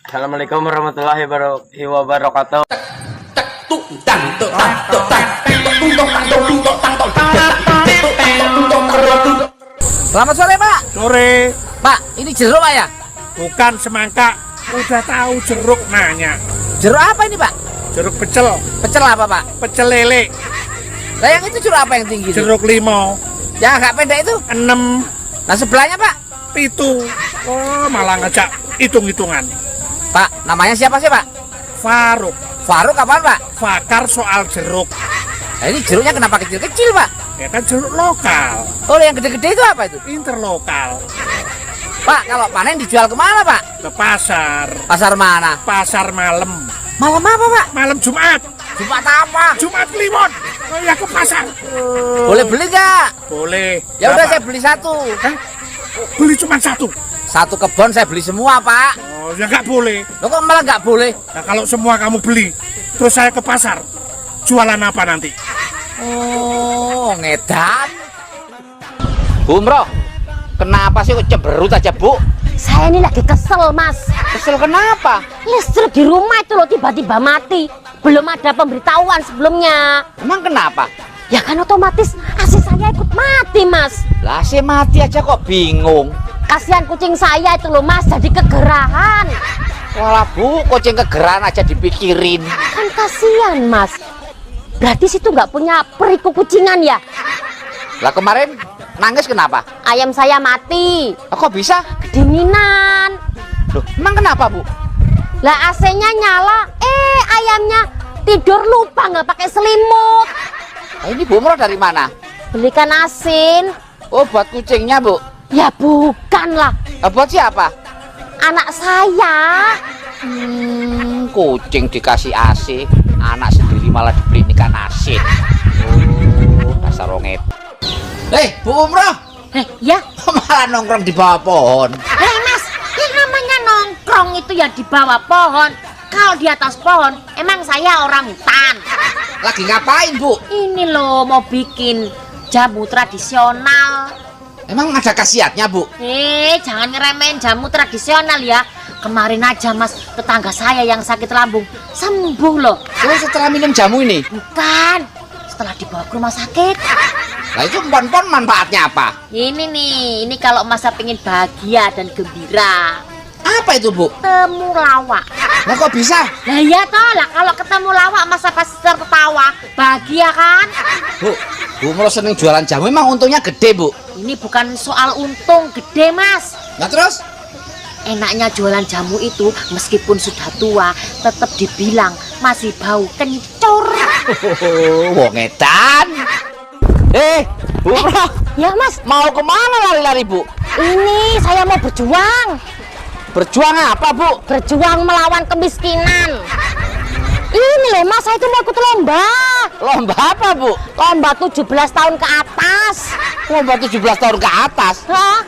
Assalamualaikum warahmatullahi wabarakatuh. Selamat sore, Pak. Sore. Pak, ini jeruk, Pak ya? Bukan semangka. Udah tahu jeruk nanya. Jeruk apa ini, Pak? Jeruk pecel. Pecel apa, Pak? Pecel lele. Lah yang itu jeruk apa yang tinggi? Jeruk limau. Yang agak pendek itu? 6. Nah sebelahnya, Pak? Pitu. Oh, malah ngajak hitung-hitungan. Pak, namanya siapa sih, Pak? Faruk. Faruk apaan, Pak? Fakar soal jeruk. Nah, ini jeruknya kenapa kecil-kecil, Pak? Ya kan jeruk lokal. Oh, yang gede-gede itu apa itu? Interlokal. Pak, kalau panen dijual kemana, Pak? Ke pasar. Pasar mana? Pasar malam. Malam apa, Pak? Malam Jumat. Jumat apa? Jumat Kliwon. Oh ya ke pasar. Boleh beli nggak? Boleh. Ya udah Berapa? saya beli satu. Hah? Beli cuma satu. Satu kebon saya beli semua, Pak. Oh ya nggak boleh. Loh kok malah nggak boleh? Nah kalau semua kamu beli, terus saya ke pasar, jualan apa nanti? Oh, ngedan. Bumroh, kenapa sih kok cemberut aja, Bu? Saya ini lagi kesel, Mas. Kesel kenapa? Listrik di rumah itu loh tiba-tiba mati. Belum ada pemberitahuan sebelumnya. Emang kenapa? Ya kan otomatis AC saya ikut mati, Mas. Lah si mati aja kok bingung. Kasihan kucing saya itu loh, Mas, jadi kegerahan. Walah Bu, kucing kegeran aja dipikirin. Kan kasihan, Mas. Berarti situ nggak punya periku kucingan ya? Lah kemarin nangis kenapa? Ayam saya mati. Kok bisa? Kedinginan. Loh, emang kenapa, Bu? Lah AC-nya nyala, ayamnya tidur lupa nggak pakai selimut. Nah, ini Bumroh dari mana? Belikan asin. Oh, buat kucingnya, Bu. Ya bukan lah, Buat siapa? anak saya. Kucing dikasih AC, anak sendiri malah dibeli ikan asin. Oh, dasar ronget. Bu Bumroh, Ya, malah nongkrong di bawah pohon. Mas, yang namanya nongkrong itu ya di bawah pohon. Kalau di atas pohon, emang saya orang hutan. Lagi ngapain, Bu? Ini loh mau bikin jamu tradisional. Emang ada khasiatnya, Bu? Jangan ngeremehin jamu tradisional ya. Kemarin aja Mas, tetangga saya yang sakit lambung sembuh loh. Oh, setelah minum jamu ini? Bukan, setelah dibawa ke rumah sakit. Nah, itu empon-empon manfaatnya apa? Ini kalau masa pengen bahagia dan gembira. Apa itu, Bu? Temulawak. Nah, kok bisa? Lah iya toh, lah kalau ketemu lawak masa pasti tertawa, bahagia kan? Bu Bumroh seneng jualan jamu, emang untungnya gede, Bu? Ini bukan soal untung gede, Mas. Nah, terus? Enaknya jualan jamu itu meskipun sudah tua, tetap dibilang masih bau kencur. Wong edan. Bumroh, Ya, Mas. mau kemana lari-lari, Bu? Ini saya mau berjuang. Berjuang apa, Bu? Berjuang melawan kemiskinan. Ini loh, Mas, saya itu mau ikut lomba. Lomba apa, Bu? Lomba 17 tahun ke atas. Lomba 17 tahun ke atas. Hah?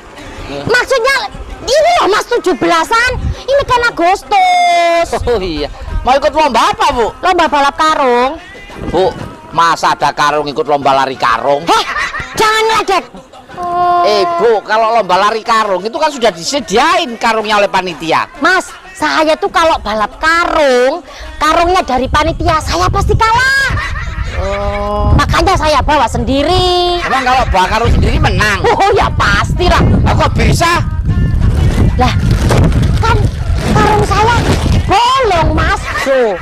Maksudnya ini loh Mas 17-an. Ini kan Agustus. Oh iya. Mau ikut lomba apa, Bu? Lomba balap karung. Bu, masa ada karung ikut lomba lari karung? Jangan ngeledek. Bu, kalau lomba lari karung itu kan sudah disediain karungnya oleh panitia. Mas, saya tuh kalau balap karung, karungnya dari panitia saya pasti kalah. Makanya saya bawa sendiri. Emang kalau bawa karung sendiri menang? Oh ya pasti lah. Kok bisa? Lah, kan karung saya bolong, Mas. Tuh.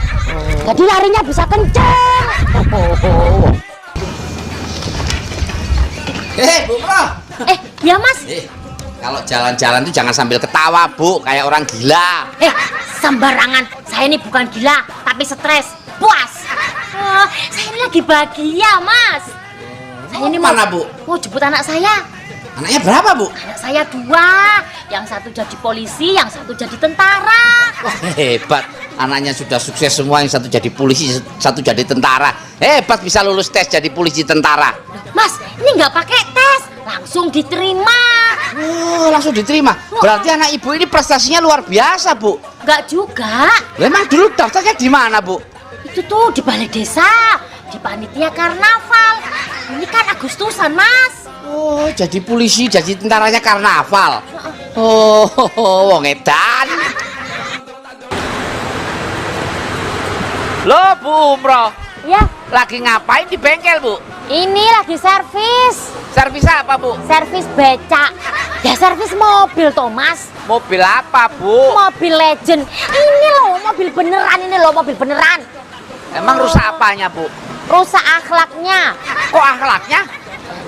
Jadi larinya bisa kenceng. Bumroh. Ya Mas. Kalau jalan-jalan tuh jangan sambil ketawa, Bu, kayak orang gila. Sembarangan. Saya ini bukan gila, tapi stres. Puas. Saya ini lagi bahagia, Mas. Saya ini Mana, Bu? mau jemput anak saya. Anaknya berapa, Bu? Anak saya 2. Yang satu jadi polisi, yang satu jadi tentara. Wah, hebat. Anaknya sudah sukses semua, yang satu jadi polisi, satu jadi tentara. Hebat bisa lulus tes jadi polisi tentara. Mas, ini nggak pakai tes, langsung diterima. Oh, langsung diterima. Berarti anak Ibu ini prestasinya luar biasa, Bu. Nggak juga. Memang dulu daftarnya di mana, Bu? Itu tuh di balai desa, di panitia karnaval. Ini kan Agustusan, Mas. Oh, jadi polisi, jadi tentaranya karnaval. Oh, wong edan. Loh, Bu Umroh, Ya, lagi ngapain di bengkel, Bu? ini lagi servis. Servis apa, Bu? Servis becak. Ya servis mobil, Thomas. Mobil apa, Bu? Mobil legend. Ini loh, mobil beneran ini loh, mobil beneran. Emang rusak apanya, Bu? Rusak akhlaknya. Kok akhlaknya?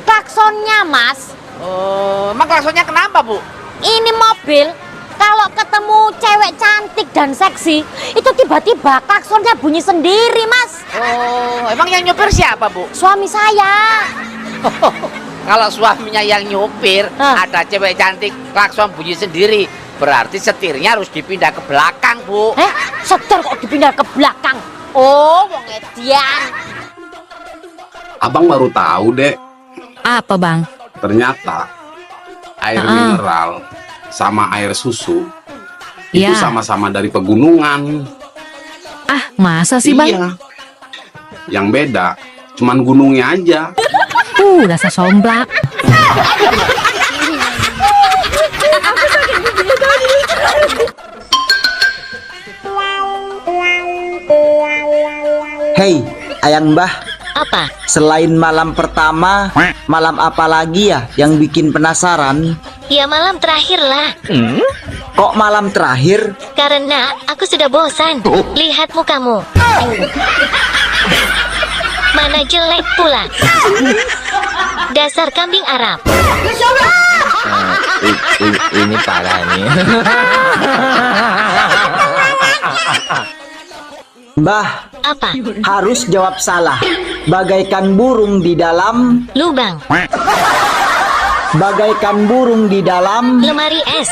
Klaksonnya, Mas. Oh, emang klaksonnya kenapa, Bu? Ini mobil kalau ketemu cewek cantik dan seksi, itu tiba-tiba klaksonnya bunyi sendiri, Mas. Oh, emang yang nyopir siapa, Bu? Suami saya. Kalau suaminya yang nyopir, Hah? ada cewek cantik, klakson bunyi sendiri. Berarti setirnya harus dipindah ke belakang, Bu. Setir kok dipindah ke belakang? Oh, wong edian. Abang baru tahu, Dek. Apa bang? Ternyata air mineral sama air susu itu Ya. sama-sama dari pegunungan. Ah, masa sih bang? Iya. Yang beda cuman gunungnya aja. Dasar somplak. Hei, Ayang Mbah, Apa? selain malam pertama, malam apa lagi ya yang bikin penasaran? Ya malam terakhir lah. Kok malam terakhir? Karena aku sudah bosan. Lihat mukamu. Mana jelek pula. Dasar kambing Arab. Ini parah nih. Mbah, Apa? harus jawab salah. Bagaikan burung di dalam, Lubang. bagaikan burung di dalam. Lemari es.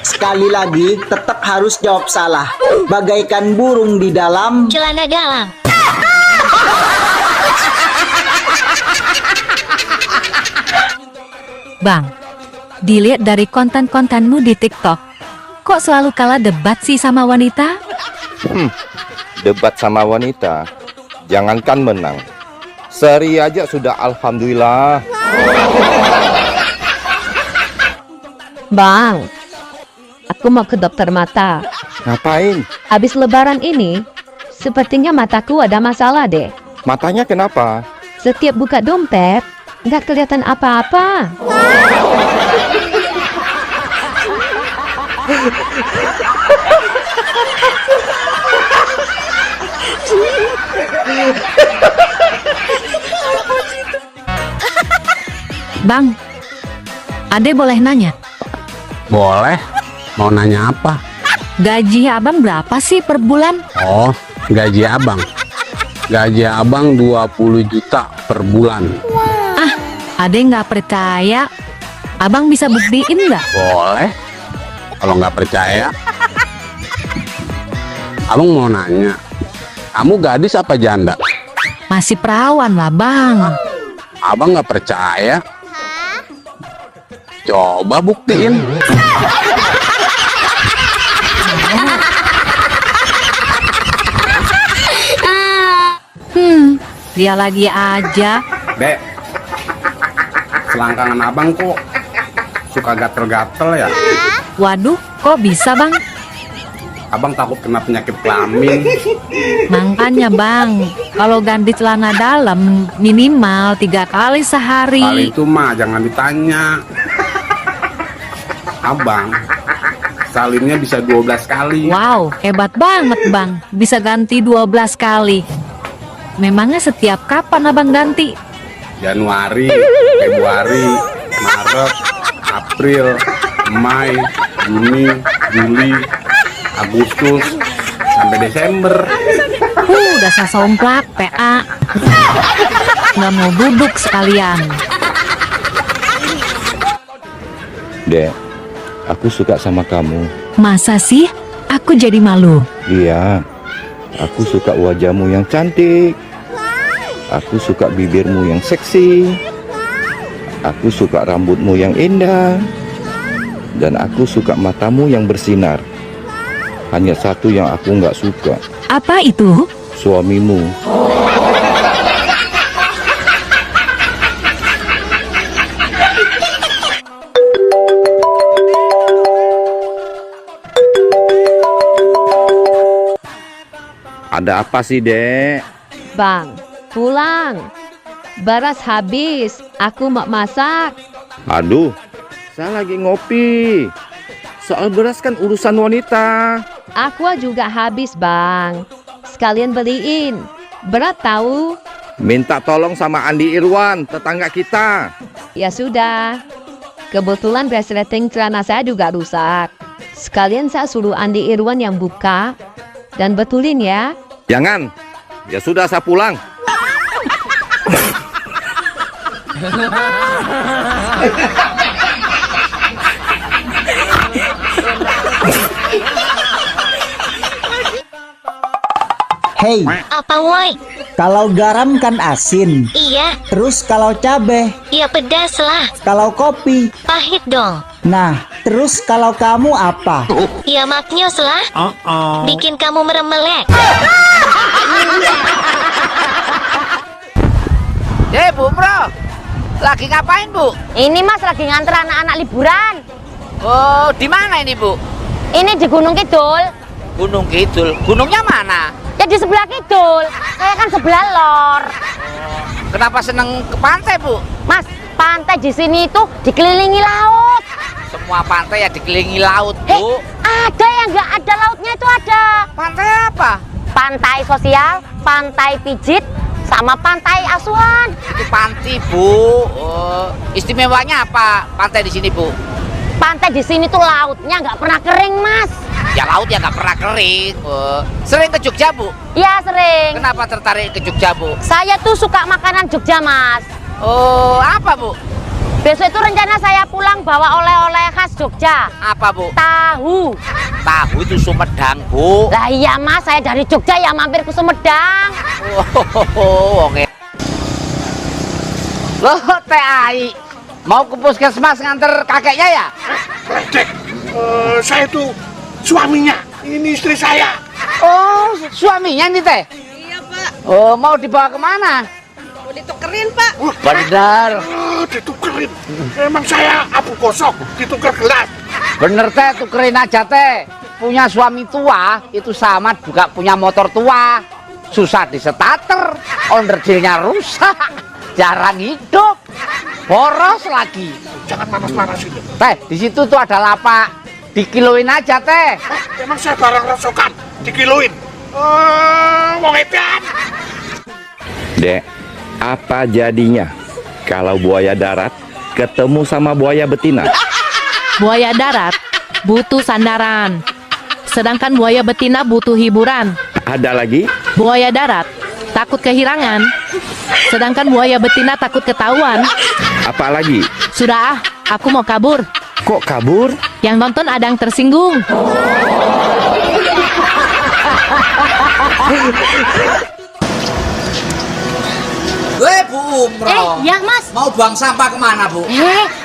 Sekali lagi, tetap harus jawab salah. Bagaikan burung di dalam. Celana dalam. Bang, dilihat dari konten-kontenmu di TikTok, kok selalu kalah debat sih sama wanita? Debat sama wanita, jangankan menang, seri aja sudah alhamdulillah. Bang, aku mau ke dokter mata. Ngapain? Habis lebaran ini, sepertinya mataku ada masalah deh. Matanya kenapa? Setiap buka dompet, nggak kelihatan apa-apa. Bang, Ade boleh nanya, Boleh. Mau nanya apa? gaji abang berapa sih per bulan? Oh, gaji abang. Gaji abang 20 juta per bulan. Ade nggak percaya. Abang bisa buktiin nggak? Boleh. Kalau nggak percaya, abang mau nanya, kamu gadis apa janda? Masih perawan lah bang. Abang nggak percaya? Coba buktiin. Dia lagi aja. Dek, selangkangan abang kok suka gatel-gatel ya? Waduh, kok bisa bang? Abang takut kena penyakit kelamin. Makanya bang, kalau ganti celana dalam minimal 3 kali sehari. Kali itu mah jangan ditanya. Abang, salinnya bisa 12 kali. Wow, hebat banget bang. Bisa ganti 12 kali. Memangnya setiap kapan abang ganti? Januari, Februari, Maret, April, Mei, Juni, Juli, Agustus, sampai Desember. Dasar somplak, PA. Nggak mau duduk sekalian. Dek, aku suka sama kamu. Masa sih? Aku jadi malu. Iya, aku suka wajahmu yang cantik. Aku suka bibirmu yang seksi. Aku suka rambutmu yang indah. Dan aku suka matamu yang bersinar. Hanya satu yang aku nggak suka. Apa itu? Suamimu. Ada apa sih, Dek? Bang, pulang. Beras habis, aku mau masak. Aduh, saya lagi ngopi. Soal beras kan urusan wanita. Aqua juga habis, Bang. Sekalian beliin. Berat tahu? Minta tolong sama Andi Irwan, tetangga kita. Ya sudah. Kebetulan resleting celana saya juga rusak. Sekalian saya suruh Andi Irwan yang buka dan betulin ya. Jangan. Ya sudah, saya pulang. Hei, Apa woi? kalau garam kan asin. Iya, Terus kalau cabe, ya pedas lah. kalau kopi. Pahit dong. Nah, terus kalau kamu apa? Ya maknyos lah. Bikin kamu meremelek. Bu Bro, lagi ngapain Bu? Ini Mas lagi nganter anak-anak liburan. Oh, di mana ini Bu? Ini di Gunung Kidul. Gunung Kidul. Gunungnya mana? Ya di sebelah Kidul. Saya kan sebelah lor. Kenapa seneng ke pantai Bu? Mas, pantai di sini itu dikelilingi laut. Semua pantai ya dikelilingi laut Hei, Bu. ada yang nggak ada lautnya itu ada. Pantai apa? Pantai sosial, pantai pijit, sama pantai asuhan. Itu pantai Bu. Oh, istimewanya apa pantai di sini Bu? Pantai di sini tuh lautnya nggak pernah kering, Mas. Ya laut ya nggak pernah kering. Oh, sering ke Jogja Bu? Ya sering. Kenapa tertarik ke Jogja Bu? Saya tuh suka makanan Jogja, Mas. Oh, apa Bu? Besok itu rencana saya pulang bawa oleh-oleh khas Jogja. Apa Bu? Tahu. Tahu itu Sumedang Bu. Lah iya Mas, saya dari Jogja ya mampir ke Sumedang. Oh, oke. Loh, Teh Ai, mau ke puskesmas nganter kakeknya ya? Dek, saya tuh suaminya. Ini istri saya. Oh, suaminya nih Teh? Iya Pak, Oh, mau dibawa kemana? mau ditukerin Pak. Bener. Ditukerin. Emang saya abu gosok, ditukar gelas. Bener Teh, tukerin aja Teh. Punya suami tua, itu sama juga punya motor tua. Susah disetater, onderdilnya rusak, jarang hidup, boros lagi. Jangan panas-panas itu. Teh, di situ tuh ada lapak, dikiloin aja Teh. Emang saya barang rosokan, dikiloin. Wong edan. Dek, apa jadinya kalau buaya darat ketemu sama buaya betina? Buaya darat butuh sandaran, sedangkan buaya betina butuh hiburan. Ada lagi? Buaya darat takut kehilangan, sedangkan buaya betina takut ketahuan. Apa lagi? Sudah, aku mau kabur. Kok kabur? Yang nonton ada yang tersinggung. Bu Umroh. Ya Mas. Mau buang sampah kemana Bu?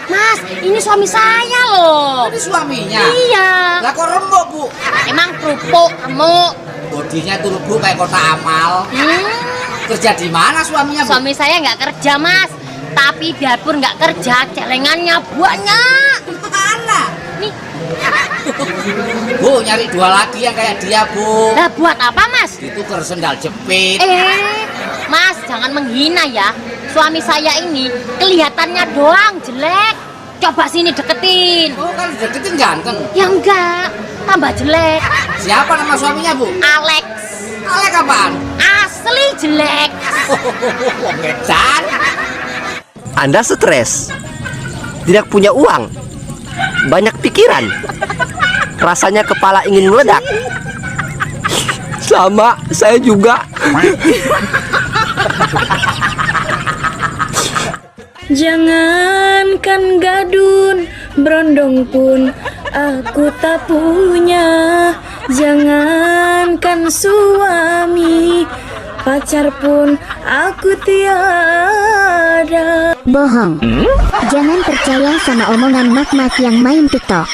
Mas, ini suami saya loh. Ini suaminya? Iya. Lah kok remuk Bu? Emang kerupuk, remuk. Bodinya tuh Bu kayak kotak amal. Kerja di mana suaminya Bu? Suami saya nggak kerja Mas, tapi biarpun nggak kerja, celengannya banyak. Mana? Nih. Bu, nyari dua lagi yang kayak dia Bu. Lah buat apa Mas? Ditukar sendal jepit. Mas, jangan menghina ya. Suami saya ini kelihatannya doang jelek. Coba sini deketin. Oh kan deketin ganteng. Ya enggak, tambah jelek. Siapa nama suaminya Bu? Alex. Alex apaan? Asli jelek. Ngedan. Anda stres, tidak punya uang, banyak pikiran, rasanya kepala ingin meledak. Sama saya juga. Jangankan gadun, berondong pun aku tak punya. Jangankan suami, pacar pun aku tiada. Bohong. Jangan percaya sama omongan mak-mak yang main TikTok.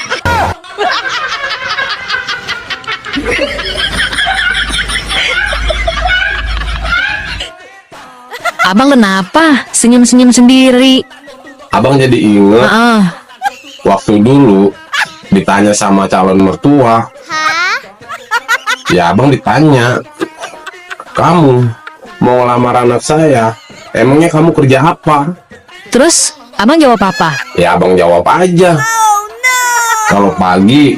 Abang kenapa senyum-senyum sendiri? Abang jadi inget waktu dulu ditanya sama calon mertua. Ya abang ditanya, Kamu mau lamar anak saya, emangnya kamu kerja apa? Terus abang jawab apa? Ya abang jawab aja. Kalau pagi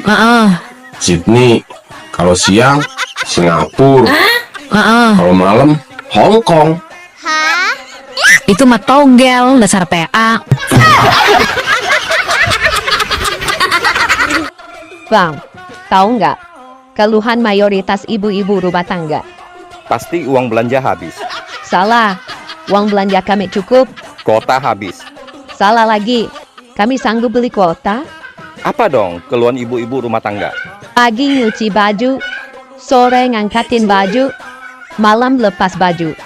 Sydney, kalau siang Singapura, kalau malam Hong Kong. Itu mah togel, dasar PA. Bang, tahu nggak keluhan mayoritas ibu-ibu rumah tangga? Pasti uang belanja habis. Salah, uang belanja kami cukup. Kuota habis. Salah lagi, kami sanggup beli kuota. Apa dong keluhan ibu-ibu rumah tangga? Pagi nyuci baju, sore ngangkatin baju, malam lepas baju.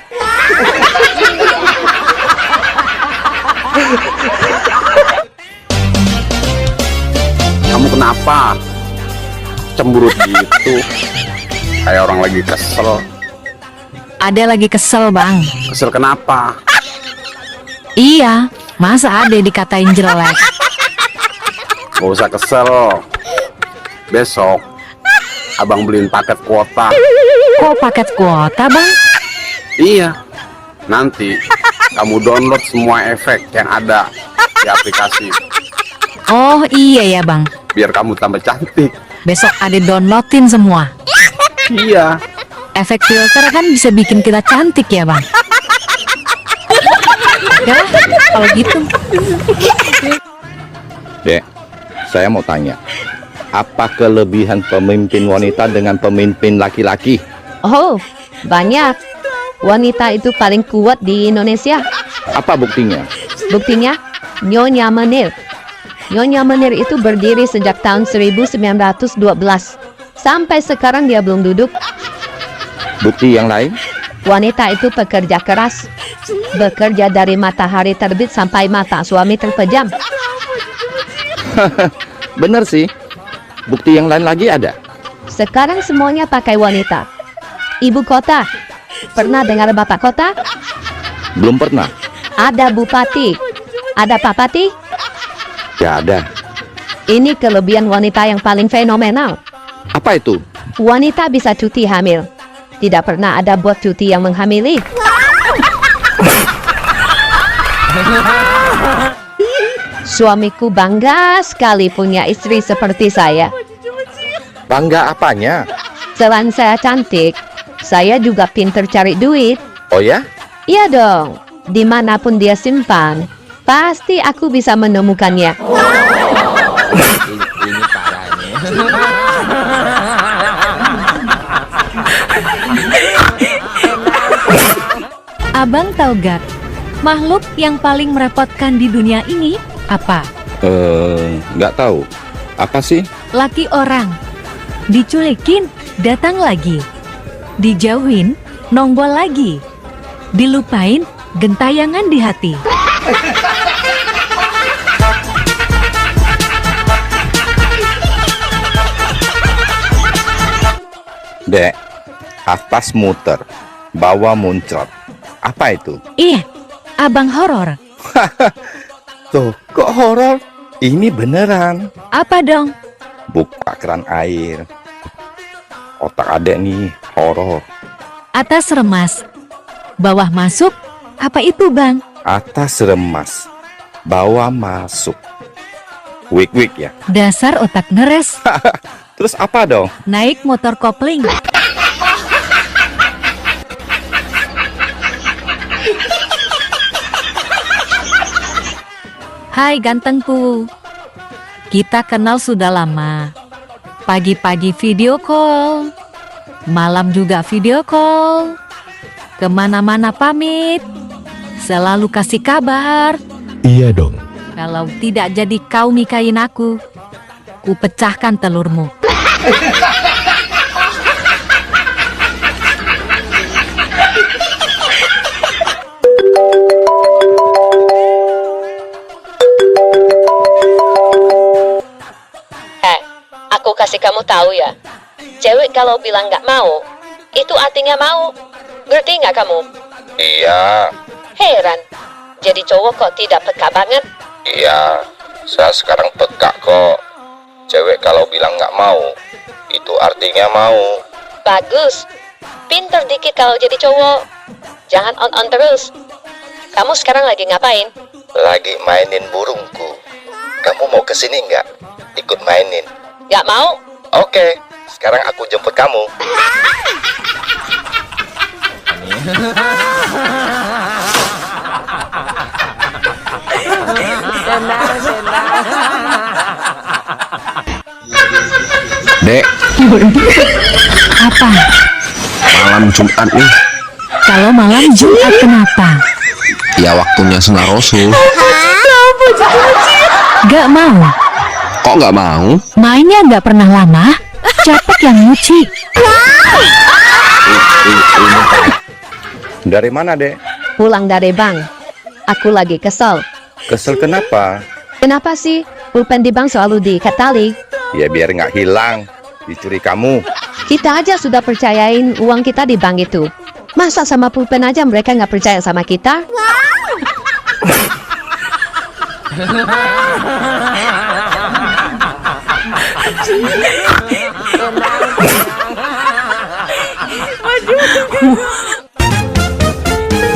Kamu kenapa? Cemberut gitu. Kayak orang lagi kesel. Ade lagi kesel, Bang. Kesel kenapa? Iya, masa Ade dikatain jelek? Gak usah kesel. Besok abang beliin paket kuota. Kok paket kuota, Bang? Iya. Nanti kamu download semua efek yang ada di aplikasi. Oh iya ya, Bang. Biar kamu tambah cantik. Besok Ade downloadin semua. Iya. Efek filter kan bisa bikin kita cantik ya, Bang. Ya, kalau gitu. Dek, saya mau tanya. Apa kelebihan pemimpin wanita dengan pemimpin laki-laki? Oh, banyak. Wanita itu paling kuat di Indonesia. Apa buktinya? Buktinya, Nyonya Menir. Nyonya Menir itu berdiri sejak tahun 1912. Sampai sekarang dia belum duduk. Bukti yang lain? Wanita itu pekerja keras. Bekerja dari matahari terbit sampai mata suami terpejam. Bener sih. Bukti yang lain lagi ada? Sekarang semuanya pakai wanita. Ibu kota. Pernah dengar bapak kota? Belum pernah. Ada bupati. Ada papati? Gak ada. Ini kelebihan wanita yang paling fenomenal. Apa itu? Wanita bisa cuti hamil. Tidak pernah ada bot cuti yang menghamili. Suamiku bangga sekali punya istri seperti saya. Bangga apanya? Selain saya cantik, saya juga pinter cari duit. Oh ya? Iya dong. Dimanapun dia simpan, pasti aku bisa menemukannya. Ini parahnya. Abang tahu gak? Makhluk yang paling merepotkan di dunia ini apa? Nggak tahu. Apa sih? Laki orang. Diculikin, datang lagi. Dijauhin, nongol lagi. Dilupain, gentayangan di hati. Dek, atas muter, bawah muncrat. Apa itu? Ih, abang horor. Tuh, kok horor? Ini beneran. Apa dong? Buka keran air. Otak adek nih, horor. Atas remas, bawah masuk. Apa itu, Bang? Atas remas, bawah masuk. Wik-wik ya? Dasar otak ngeres. Terus apa dong? Naik motor kopling. Hai gantengku. Kita kenal sudah lama. Pagi-pagi video call. Malam juga video call. Kemana-mana pamit. Selalu kasih kabar. Iya dong. Kalau tidak jadi kau nikahin aku, ku pecahkan telurmu. Aku kasih kamu tahu ya. Cewek kalau bilang nggak mau, itu artinya mau. Ngerti nggak kamu? Iya. Heran. Jadi cowok kok tidak peka banget? Iya, saya sekarang peka kok. Cewek kalau bilang nggak mau, itu artinya mau. Bagus. Pinter dikit kalau jadi cowok. Jangan on terus. Kamu sekarang lagi ngapain? Lagi mainin burungku. Kamu mau kesini nggak? Ikut mainin. Gak mau? Oke, sekarang aku jemput kamu. Dek, Apa? malam Jumat nih. Kalau malam Jumat kenapa? Ya waktunya sunah Rasul. Gak mau. Kok nggak mau? Mainnya gak pernah lama. Capek yang nyuci. Dari mana, Dek? Pulang dari bank. Aku lagi kesel. Kesel kenapa? Kenapa sih pulpen di bank selalu diikat tali? Ya biar nggak hilang. Dicuri kamu. Kita aja sudah percayain uang kita di bank itu. Masa sama pulpen aja mereka nggak percaya sama kita?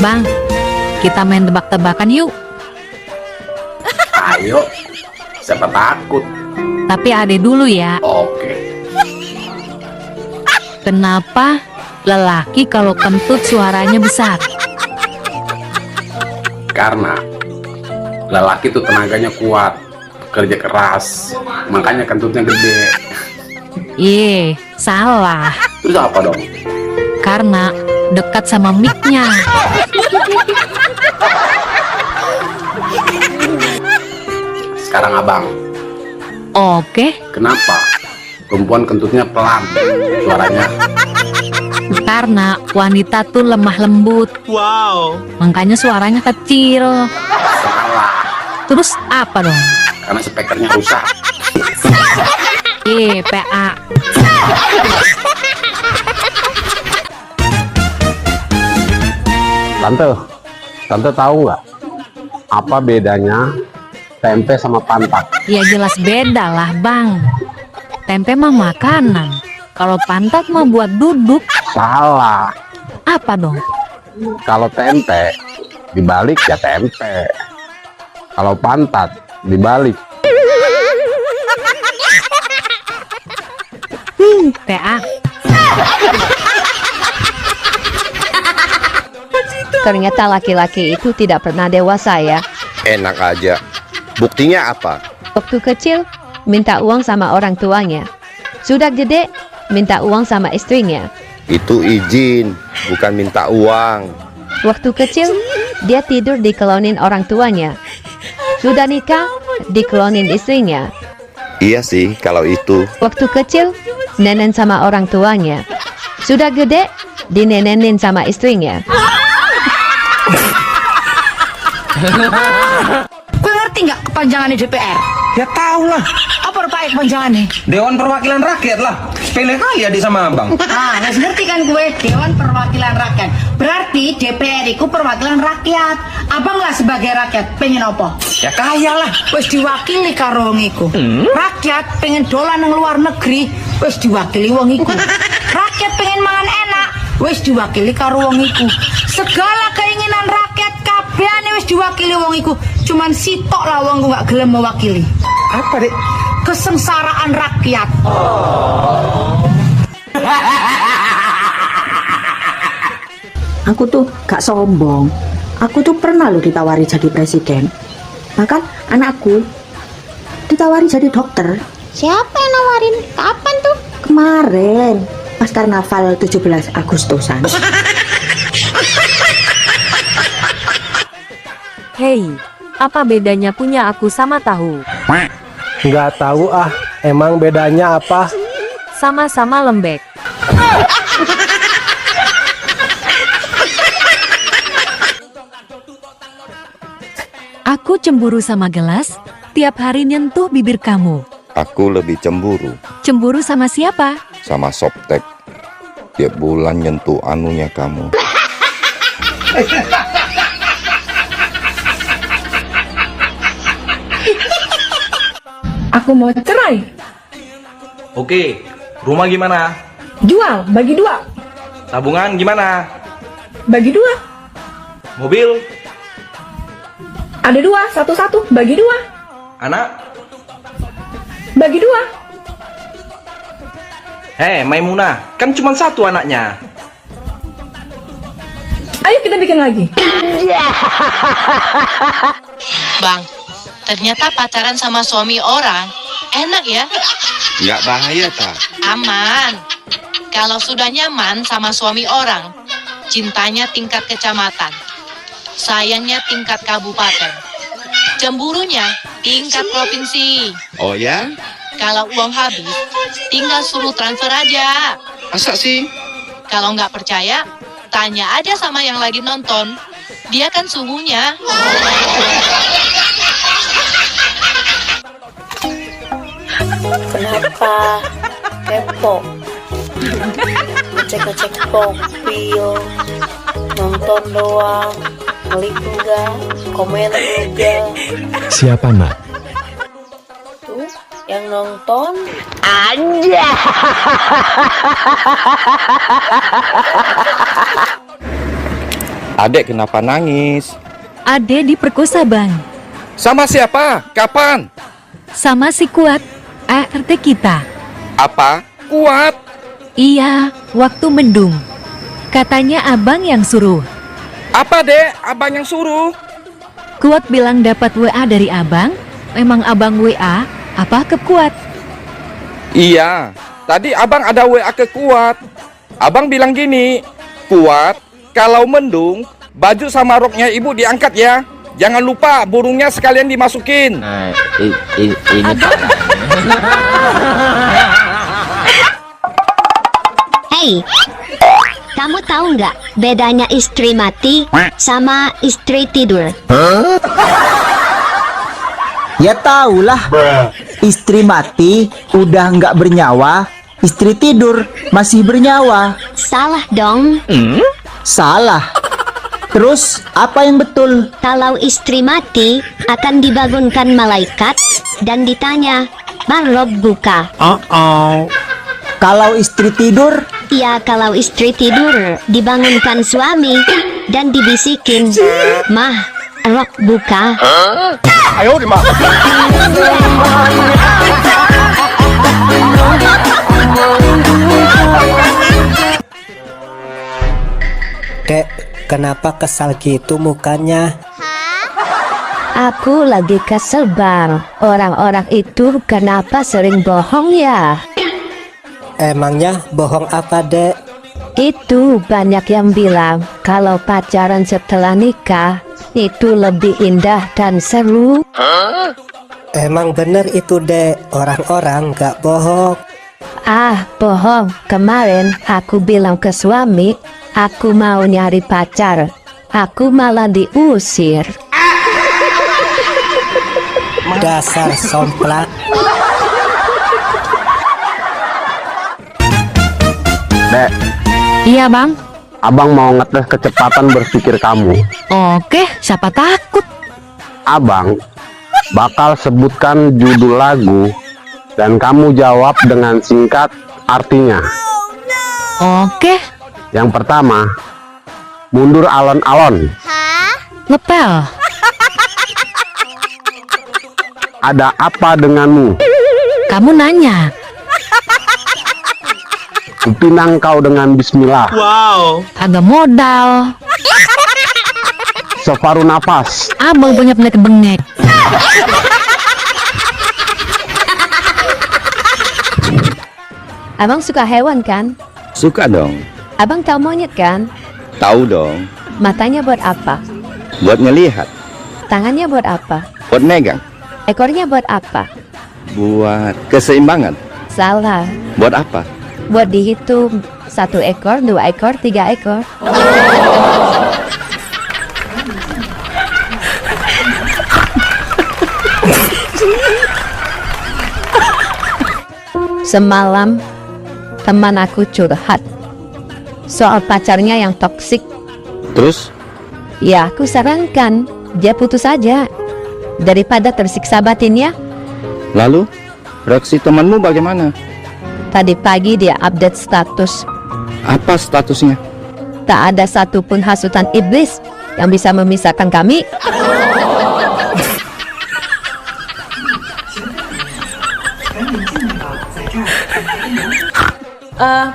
Bang, kita main tebak-tebakan yuk. Ayo, siapa takut? Tapi ade dulu ya. Oke. Kenapa lelaki kalau kentut suaranya besar? Karena lelaki itu tenaganya kuat, kerja keras, makanya kentutnya gede. Ye, salah. Terus apa dong? Karena dekat sama mic-nya. Sekarang abang, Oke, kenapa perempuan kentutnya pelan suaranya? karena wanita tuh lemah lembut. Wow. Makanya suaranya kecil. Salah, Terus apa dong? karena speakernya rusak. Ye, PA. Tante tahu nggak apa bedanya tempe sama pantat? Ya jelas beda lah bang. Tempe mah makanan. Kalau pantat mah buat duduk. Salah. Apa dong? Kalau tempe dibalik ya tempe. Kalau pantat dibalik. PA. Ternyata laki-laki itu tidak pernah dewasa ya. Enak aja. Buktinya apa? Waktu kecil minta uang sama orang tuanya. Sudah gede minta uang sama istrinya. Itu izin, bukan minta uang. Waktu kecil dia tidur dikelonin orang tuanya. Sudah nikah dikelonin istrinya. Iya sih, kalau itu. Waktu kecil nenen sama orang tuanya. Sudah gede dinenenin sama istrinya. Gue ngerti nggak kepanjangannya DPR? Ya tau lah. Apa rupanya kepanjangannya? Dewan Perwakilan Rakyat lah. Sepele kali adik sama abang. Ah, nggak ngerti kan gue, Dewan Perwakilan Rakyat. Berarti DPR itu perwakilan rakyat. Abang lah sebagai rakyat pengen apa? Ya kaya lah. Wes diwakili karo wong iku. Rakyat pengen dolan nang luar negeri, wes diwakili wong iku. Rakyat pengen mangan enak, wes diwakili karo wong iku. Segala keinginan rakyat kabehane wes diwakili wong iku. Cuman sitok lah wong gak gelem mewakili. Apa dek? Kesengsaraan rakyat. Aku tuh gak sombong. Aku tuh pernah loh ditawari jadi presiden. Bahkan anakku ditawari jadi dokter. Siapa yang nawarin? Kapan tuh? Kemarin pas karnaval 17 Agustusan. Hei, apa bedanya punya aku sama tahu? Nggak tahu ah, emang bedanya apa? Sama-sama lembek. Aku cemburu sama gelas, tiap hari nyentuh bibir kamu. Aku lebih cemburu Cemburu sama siapa? sama Softtek. Tiap bulan nyentuh anunya kamu. Aku mau cerai. Oke, rumah gimana? Jual, bagi dua. Tabungan gimana? Bagi 2. Mobil? Ada 2, satu-satu, bagi 2. Anak? Bagi 2. Hei, Maimunah, kan cuma 1 anaknya. Ayo kita bikin lagi. Bang, ternyata pacaran sama suami orang enak ya? Nggak bahaya tak? Aman. Kalau sudah nyaman sama suami orang, cintanya tingkat kecamatan, sayangnya tingkat kabupaten, cemburunya tingkat provinsi. Oh ya? Kalau uang habis, tinggal suruh transfer aja. Masa sih? Kalau nggak percaya, tanya aja sama yang lagi nonton. Dia kan suhunya. Kenapa kepo? Ngecek-ngecek profil, nonton doang, klik enggak, komen enggak. Siapa nak? Tuh, yang nonton aja. Adek kenapa nangis? Ade diperkosa bang. Sama siapa? Kapan? Sama si Kuat, ART kita. Apa? Kuat? Iya, waktu mendung. Katanya abang yang suruh. Apa dek? Abang yang suruh? Kuat bilang dapat WA dari abang. Memang abang WA apa ke Kuat? Iya, tadi abang ada WA ke Kuat. Abang bilang gini, Kuat, kalau mendung, baju sama roknya ibu diangkat ya. Jangan lupa burungnya sekalian dimasukin. Nah, ini parah. Hei, kamu tahu nggak bedanya istri mati sama istri tidur? Ya tahulah. Istri mati udah nggak bernyawa, istri tidur masih bernyawa. Salah dong. Salah. Terus apa yang betul? Kalau istri mati akan dibangunkan malaikat dan ditanya, "Man Rabbuka?" Kalau istri tidur? Ya, kalau istri tidur dibangunkan suami dan dibisikin, "Mah, Rabbuka." Ayo di mah. Dek, kenapa kesal gitu mukanya? Aku lagi kesel bang. Orang-orang itu kenapa sering bohong ya? Emangnya bohong apa dek? Itu banyak yang bilang kalau pacaran setelah nikah itu lebih indah dan seru. Emang bener itu dek, orang-orang gak bohong. Ah, bohong. Kemarin aku bilang ke suami, aku mau nyari pacar. Aku malah diusir. Dasar somplak. Dek, Iya bang. abang mau ngetes kecepatan berpikir kamu. Oke, siapa takut? Abang bakal sebutkan judul lagu dan kamu jawab dengan singkat artinya. Oke. Yang pertama, mundur alon-alon. Ngepel. Ada apa denganmu? Kamu nanya. Kupinang kau dengan bismillah. Wow. Agak modal. Separuh nafas. Abang punya penyakit bengek. Abang suka hewan kan? Suka dong. Abang tahu monyet kan? Tahu dong. Matanya buat apa? Buat ngelihat. Tangannya buat apa? Buat megang. Ekornya buat apa? Buat keseimbangan. Salah. Buat apa? Buat dihitung 1 ekor, 2 ekor, 3 ekor. Semalam teman aku curhat soal pacarnya yang toksik. Terus? Ya aku sarankan dia putus aja daripada tersiksa batinnya. Lalu? Reaksi temanmu bagaimana? Tadi pagi dia update status Apa statusnya? Tak ada satu pun hasutan iblis yang bisa memisahkan kami.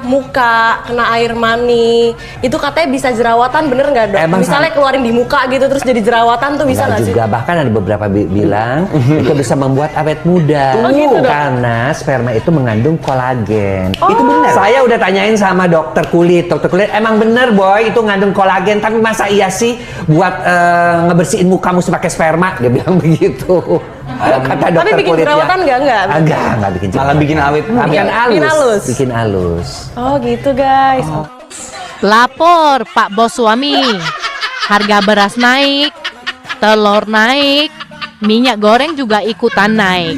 Muka kena air mani itu katanya bisa jerawatan, bener nggak dok? Misalnya keluarin di muka gitu terus jadi jerawatan tuh bisa nggak sih? Juga bahkan ada beberapa bilang itu bisa membuat awet muda. Gitu, dok? Karena sperma itu mengandung kolagen. Itu benar. Saya udah tanyain sama dokter kulit emang bener boy itu ngandung kolagen, tapi masa iya sih buat ngebersihin muka mesti pakai sperma? Dia bilang begitu. Kata dokter tapi bikin kulitnya. jerawatan nggak? Enggak bikin jerawatan. Malah bikin awet muda. Bikin halus. Oh gitu guys. Lapor Pak Bos suami. Harga beras naik, telur naik, minyak goreng juga ikutan naik.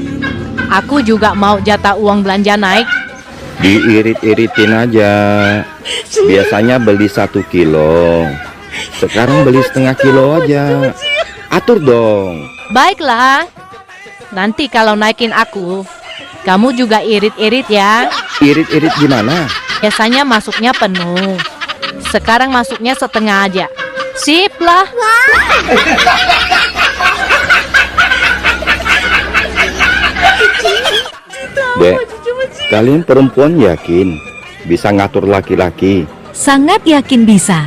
Aku juga mau jatah uang belanja naik. Diirit-iritin aja. Biasanya beli 1 kilo. Sekarang beli setengah kilo aja. Atur dong. Baiklah. Nanti kalau naikin aku, kamu juga irit-irit ya. Irit-irit gimana? Biasanya masuknya penuh. Sekarang masuknya setengah aja. Sip lah. Dek, kalian perempuan yakin bisa ngatur laki-laki? Sangat yakin bisa.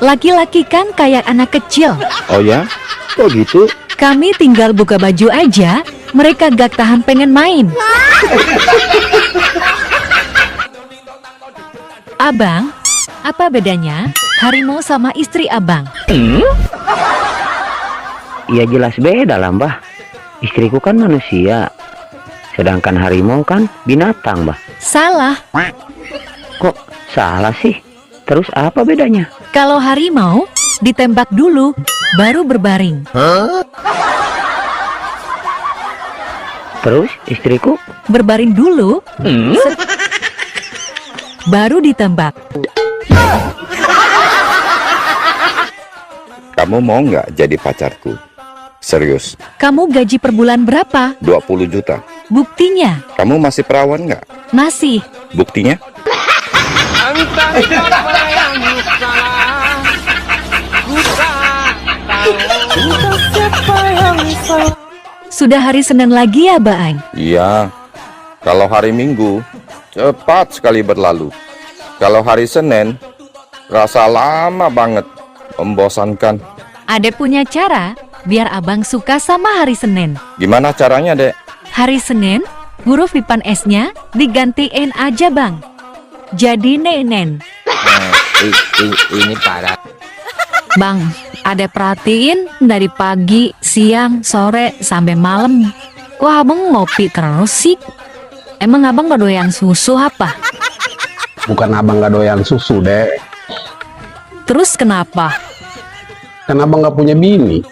Laki-laki kan kayak anak kecil. Oh ya? Kok gitu? Kami tinggal buka baju aja, mereka gak tahan pengen main. Abang, apa bedanya harimau sama istri abang? Ya jelas beda lah mbah. Istriku kan manusia, sedangkan harimau kan binatang mbah. Salah. Kok salah sih? Terus apa bedanya? Kalau harimau ditembak dulu, baru berbaring. Terus istriku? Berbaring dulu, baru ditembak. Kamu mau nggak jadi pacarku? Serius? Kamu gaji per bulan berapa? 20 juta. Buktinya? Kamu masih perawan nggak? Masih. Buktinya? Sudah hari Senin lagi ya, Baang? Iya. Kalau hari Minggu, cepat sekali berlalu. Kalau hari Senin, rasa lama banget, membosankan. Adek punya cara biar abang suka sama hari Senin. Gimana caranya, Dek? Hari Senin, huruf depan S-nya digantiin aja, Bang. Jadi nenen. Ini parah. Bang, ada perhatiin dari pagi, siang, sore, sampai malam. Kok abang ngopi terus sih? Emang abang gak doyan susu apa? Bukan abang gak doyan susu, Dek. Terus kenapa? Kan abang gak punya bini.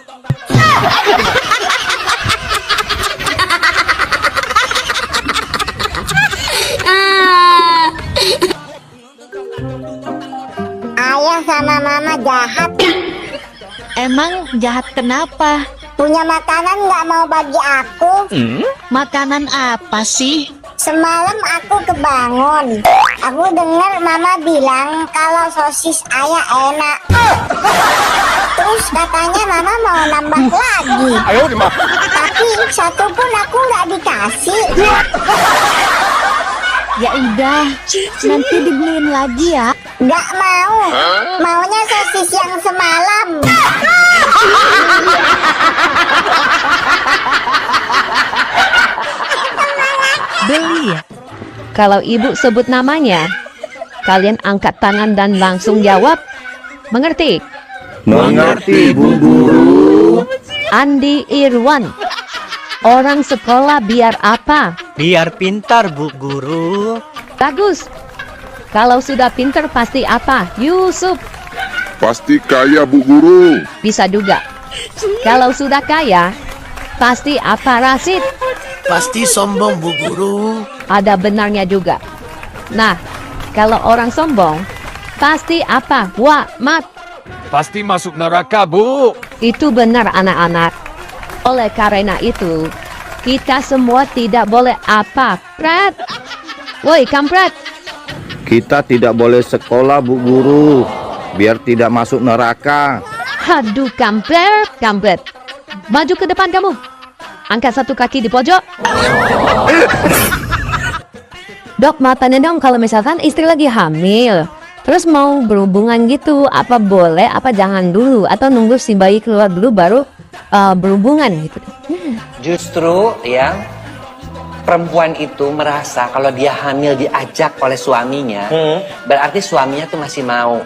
Ayah sama mama jahat. Emang jahat kenapa? Punya makanan nggak mau bagi aku. Makanan apa sih? Semalam aku kebangun. Aku dengar mama bilang kalau sosis ayah enak. Terus katanya mama mau nambah lagi. Tapi satu pun aku nggak dikasih. Ya udah, nanti dibeliin lagi ya. Nggak mau. Maunya sosis yang semalam. Beli ya? Kalau ibu sebut namanya, kalian angkat tangan dan langsung jawab. Mengerti? Mengerti, Bu Guru. Andi Irwan. Orang sekolah biar apa? Biar pintar, Bu Guru. Bagus. Kalau sudah pintar pasti apa? Yusuf. Pasti kaya, Bu Guru. Bisa juga. Kalau sudah kaya, pasti apa, Rasid? Pasti sombong, Bu Guru. Ada benarnya juga. Nah, kalau orang sombong, pasti apa? Wah, Mat. Pasti masuk neraka, Bu. Itu benar, anak-anak. Oleh karena itu, kita semua tidak boleh apa, Prat? Woi, kampret. Kita tidak boleh sekolah, Bu Guru, biar tidak masuk neraka. Aduh, kampret. Maju ke depan kamu. Angkat satu kaki di pojok. Dok, mau tanya dong, kalau misalkan istri lagi hamil, terus mau berhubungan gitu, apa boleh, apa jangan dulu, atau nunggu si bayi keluar dulu baru berhubungan gitu? Justru yang perempuan itu merasa kalau dia hamil diajak oleh suaminya, berarti suaminya tuh masih mau.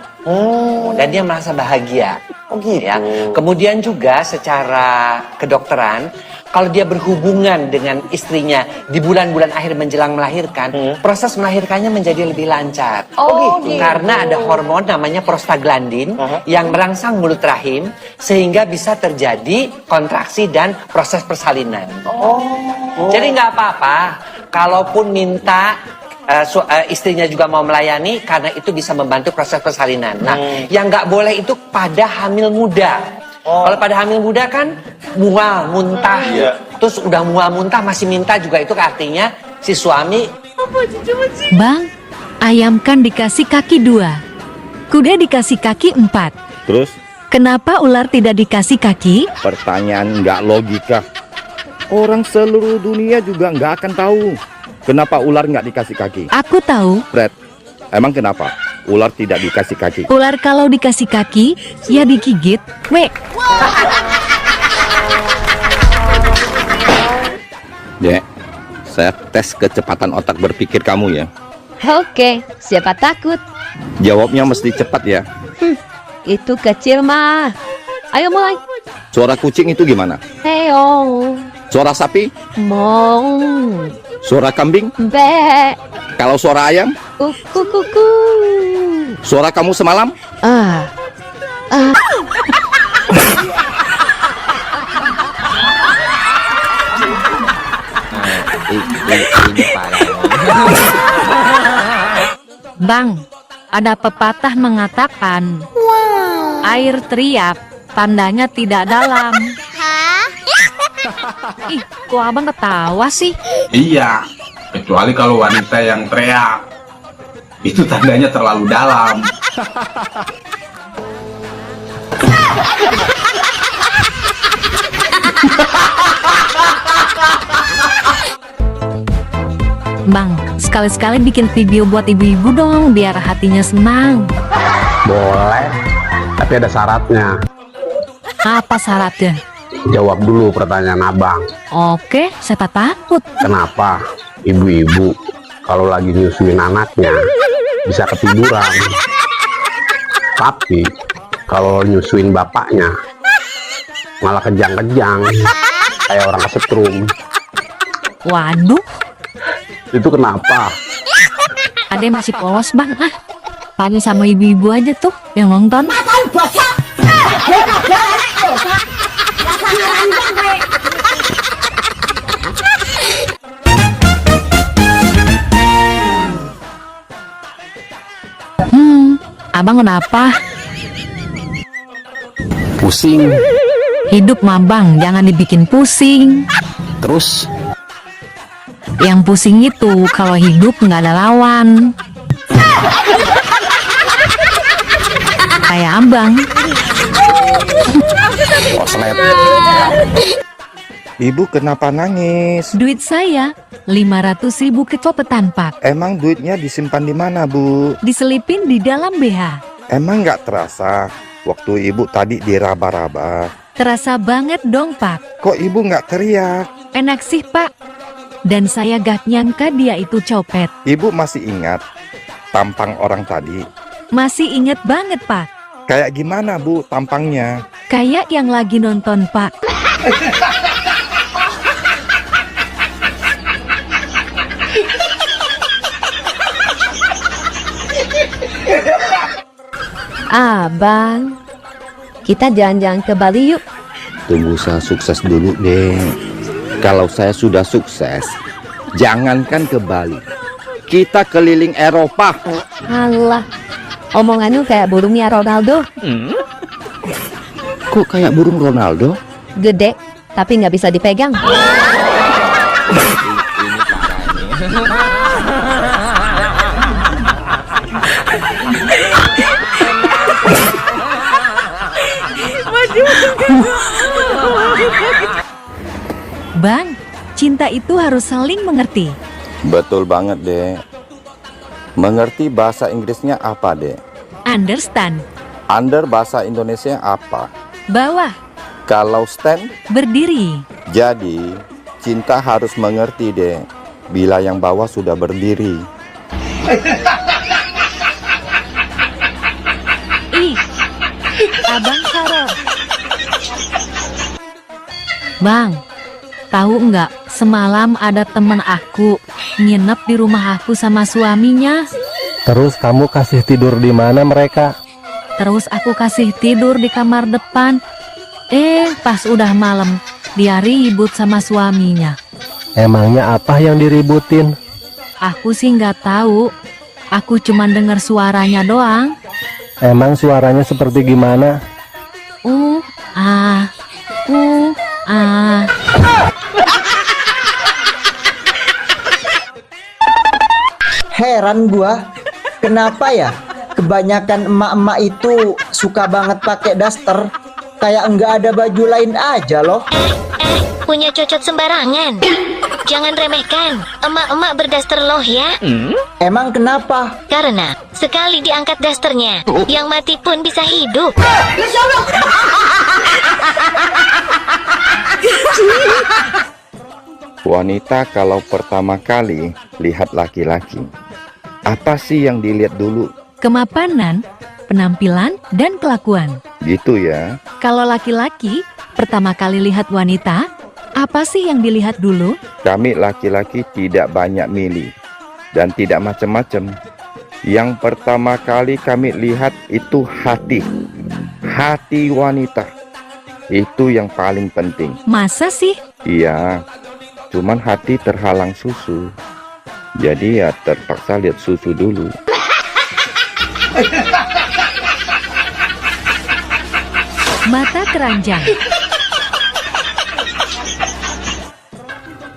Dan dia merasa bahagia. Ya. Kemudian juga secara kedokteran, kalau dia berhubungan dengan istrinya di bulan-bulan akhir menjelang melahirkan, proses melahirkannya menjadi lebih lancar. Karena ada hormon namanya prostaglandin yang merangsang mulut rahim sehingga bisa terjadi kontraksi dan proses persalinan. Jadi nggak apa-apa kalaupun minta istrinya juga mau melayani, karena itu bisa membantu proses persalinan. Nah, yang nggak boleh itu pada hamil muda. Kalau pada hamil muda kan mual, muntah, terus udah mual, muntah masih minta juga, itu artinya si suami. Bang, ayam kan dikasih kaki 2, kuda dikasih kaki 4. Terus? Kenapa ular tidak dikasih kaki? Pertanyaan nggak logika. Orang seluruh dunia juga nggak akan tahu kenapa ular nggak dikasih kaki. Aku tahu. Fred, emang kenapa ular tidak dikasih kaki? Ular kalau dikasih kaki, ya digigit. Wek. Dek, saya tes kecepatan otak berpikir kamu ya. Oke, siapa takut? Jawabnya mesti cepat ya. Itu kecil mah. Ayo mulai. Suara kucing itu gimana? Heong. Suara sapi? Mong. Suara kambing? Be. Kalau suara ayam? Kuku. Suara kamu semalam? Bang, ada pepatah mengatakan, air teriak, tandanya tidak dalam. Ih, kok abang ketawa sih? Iya, kecuali kalau wanita yang teriak, itu tandanya terlalu dalam. Bang, sekali-sekali bikin video buat ibu-ibu dong, biar hatinya senang. Boleh, tapi ada syaratnya. Apa syaratnya? Jawab dulu pertanyaan abang. Oke, saya tak takut. Kenapa ibu-ibu kalau lagi nyusuin anaknya bisa ketiduran, tapi kalau nyusuin bapaknya malah kejang-kejang kayak orang kesetrum? Waduh, itu kenapa? ada yang masih polos bang. Tanya sama ibu-ibu aja tuh yang nonton. Abang kenapa? Pusing. Hidup mah bang, jangan dibikin pusing. Terus? Yang pusing itu kalau hidup nggak ada lawan. Kayak abang. Ibu kenapa nangis? Duit saya 500.000 kecopetan pak. Emang duitnya disimpan di mana, Bu? Diselipin di dalam BH. Emang nggak terasa waktu ibu tadi diraba-raba? Terasa banget dong pak. Kok ibu nggak teriak? Enak sih pak. Dan saya gak nyangka dia itu copet. Ibu masih ingat tampang orang tadi? Masih inget banget pak. Kayak gimana Bu tampangnya? Kayak yang lagi nonton pak. Abang, kita jalan-jalan ke Bali yuk. Tunggu saya sukses dulu deh. Kalau saya sudah sukses, jangankan ke Bali, kita keliling Eropa. Alah, omonganmu kayak burungnya Ronaldo. Kok kayak burung Ronaldo? Gede, tapi nggak bisa dipegang. cinta itu harus saling mengerti. Betul banget, Dek. Mengerti bahasa Inggrisnya apa, Dek? Understand. Under bahasa Indonesia apa? Bawah. Kalau stand? Berdiri. Jadi, cinta harus mengerti, Dek. Bila yang bawah sudah berdiri. Ih, Abang Karo. Bang, tahu nggak? Semalam ada temen aku nginep di rumah aku sama suaminya. Terus kamu kasih tidur di mana mereka? Terus aku kasih tidur di kamar depan. Pas udah malam, dia ribut sama suaminya. Emangnya apa yang diributin? Aku sih nggak tahu. Aku cuma dengar suaranya doang. Emang suaranya seperti gimana? Heran gua, kenapa ya kebanyakan emak-emak itu suka banget pakai daster, kayak enggak ada baju lain aja loh. Punya cocot sembarangan. Jangan remehkan, emak-emak berdaster loh ya. Emang kenapa? Karena sekali diangkat dasternya, yang mati pun bisa hidup. Wanita kalau pertama kali lihat laki-laki, apa sih yang dilihat dulu? Kemapanan, penampilan, dan kelakuan. Gitu ya. Kalau laki-laki pertama kali lihat wanita, apa sih yang dilihat dulu? Kami laki-laki tidak banyak milih dan tidak macam-macam. Yang pertama kali kami lihat itu hati. Hati wanita. Itu yang paling penting. Masa sih? Iya. Cuman hati terhalang susu. Jadi ya terpaksa lihat susu dulu. Mata keranjang.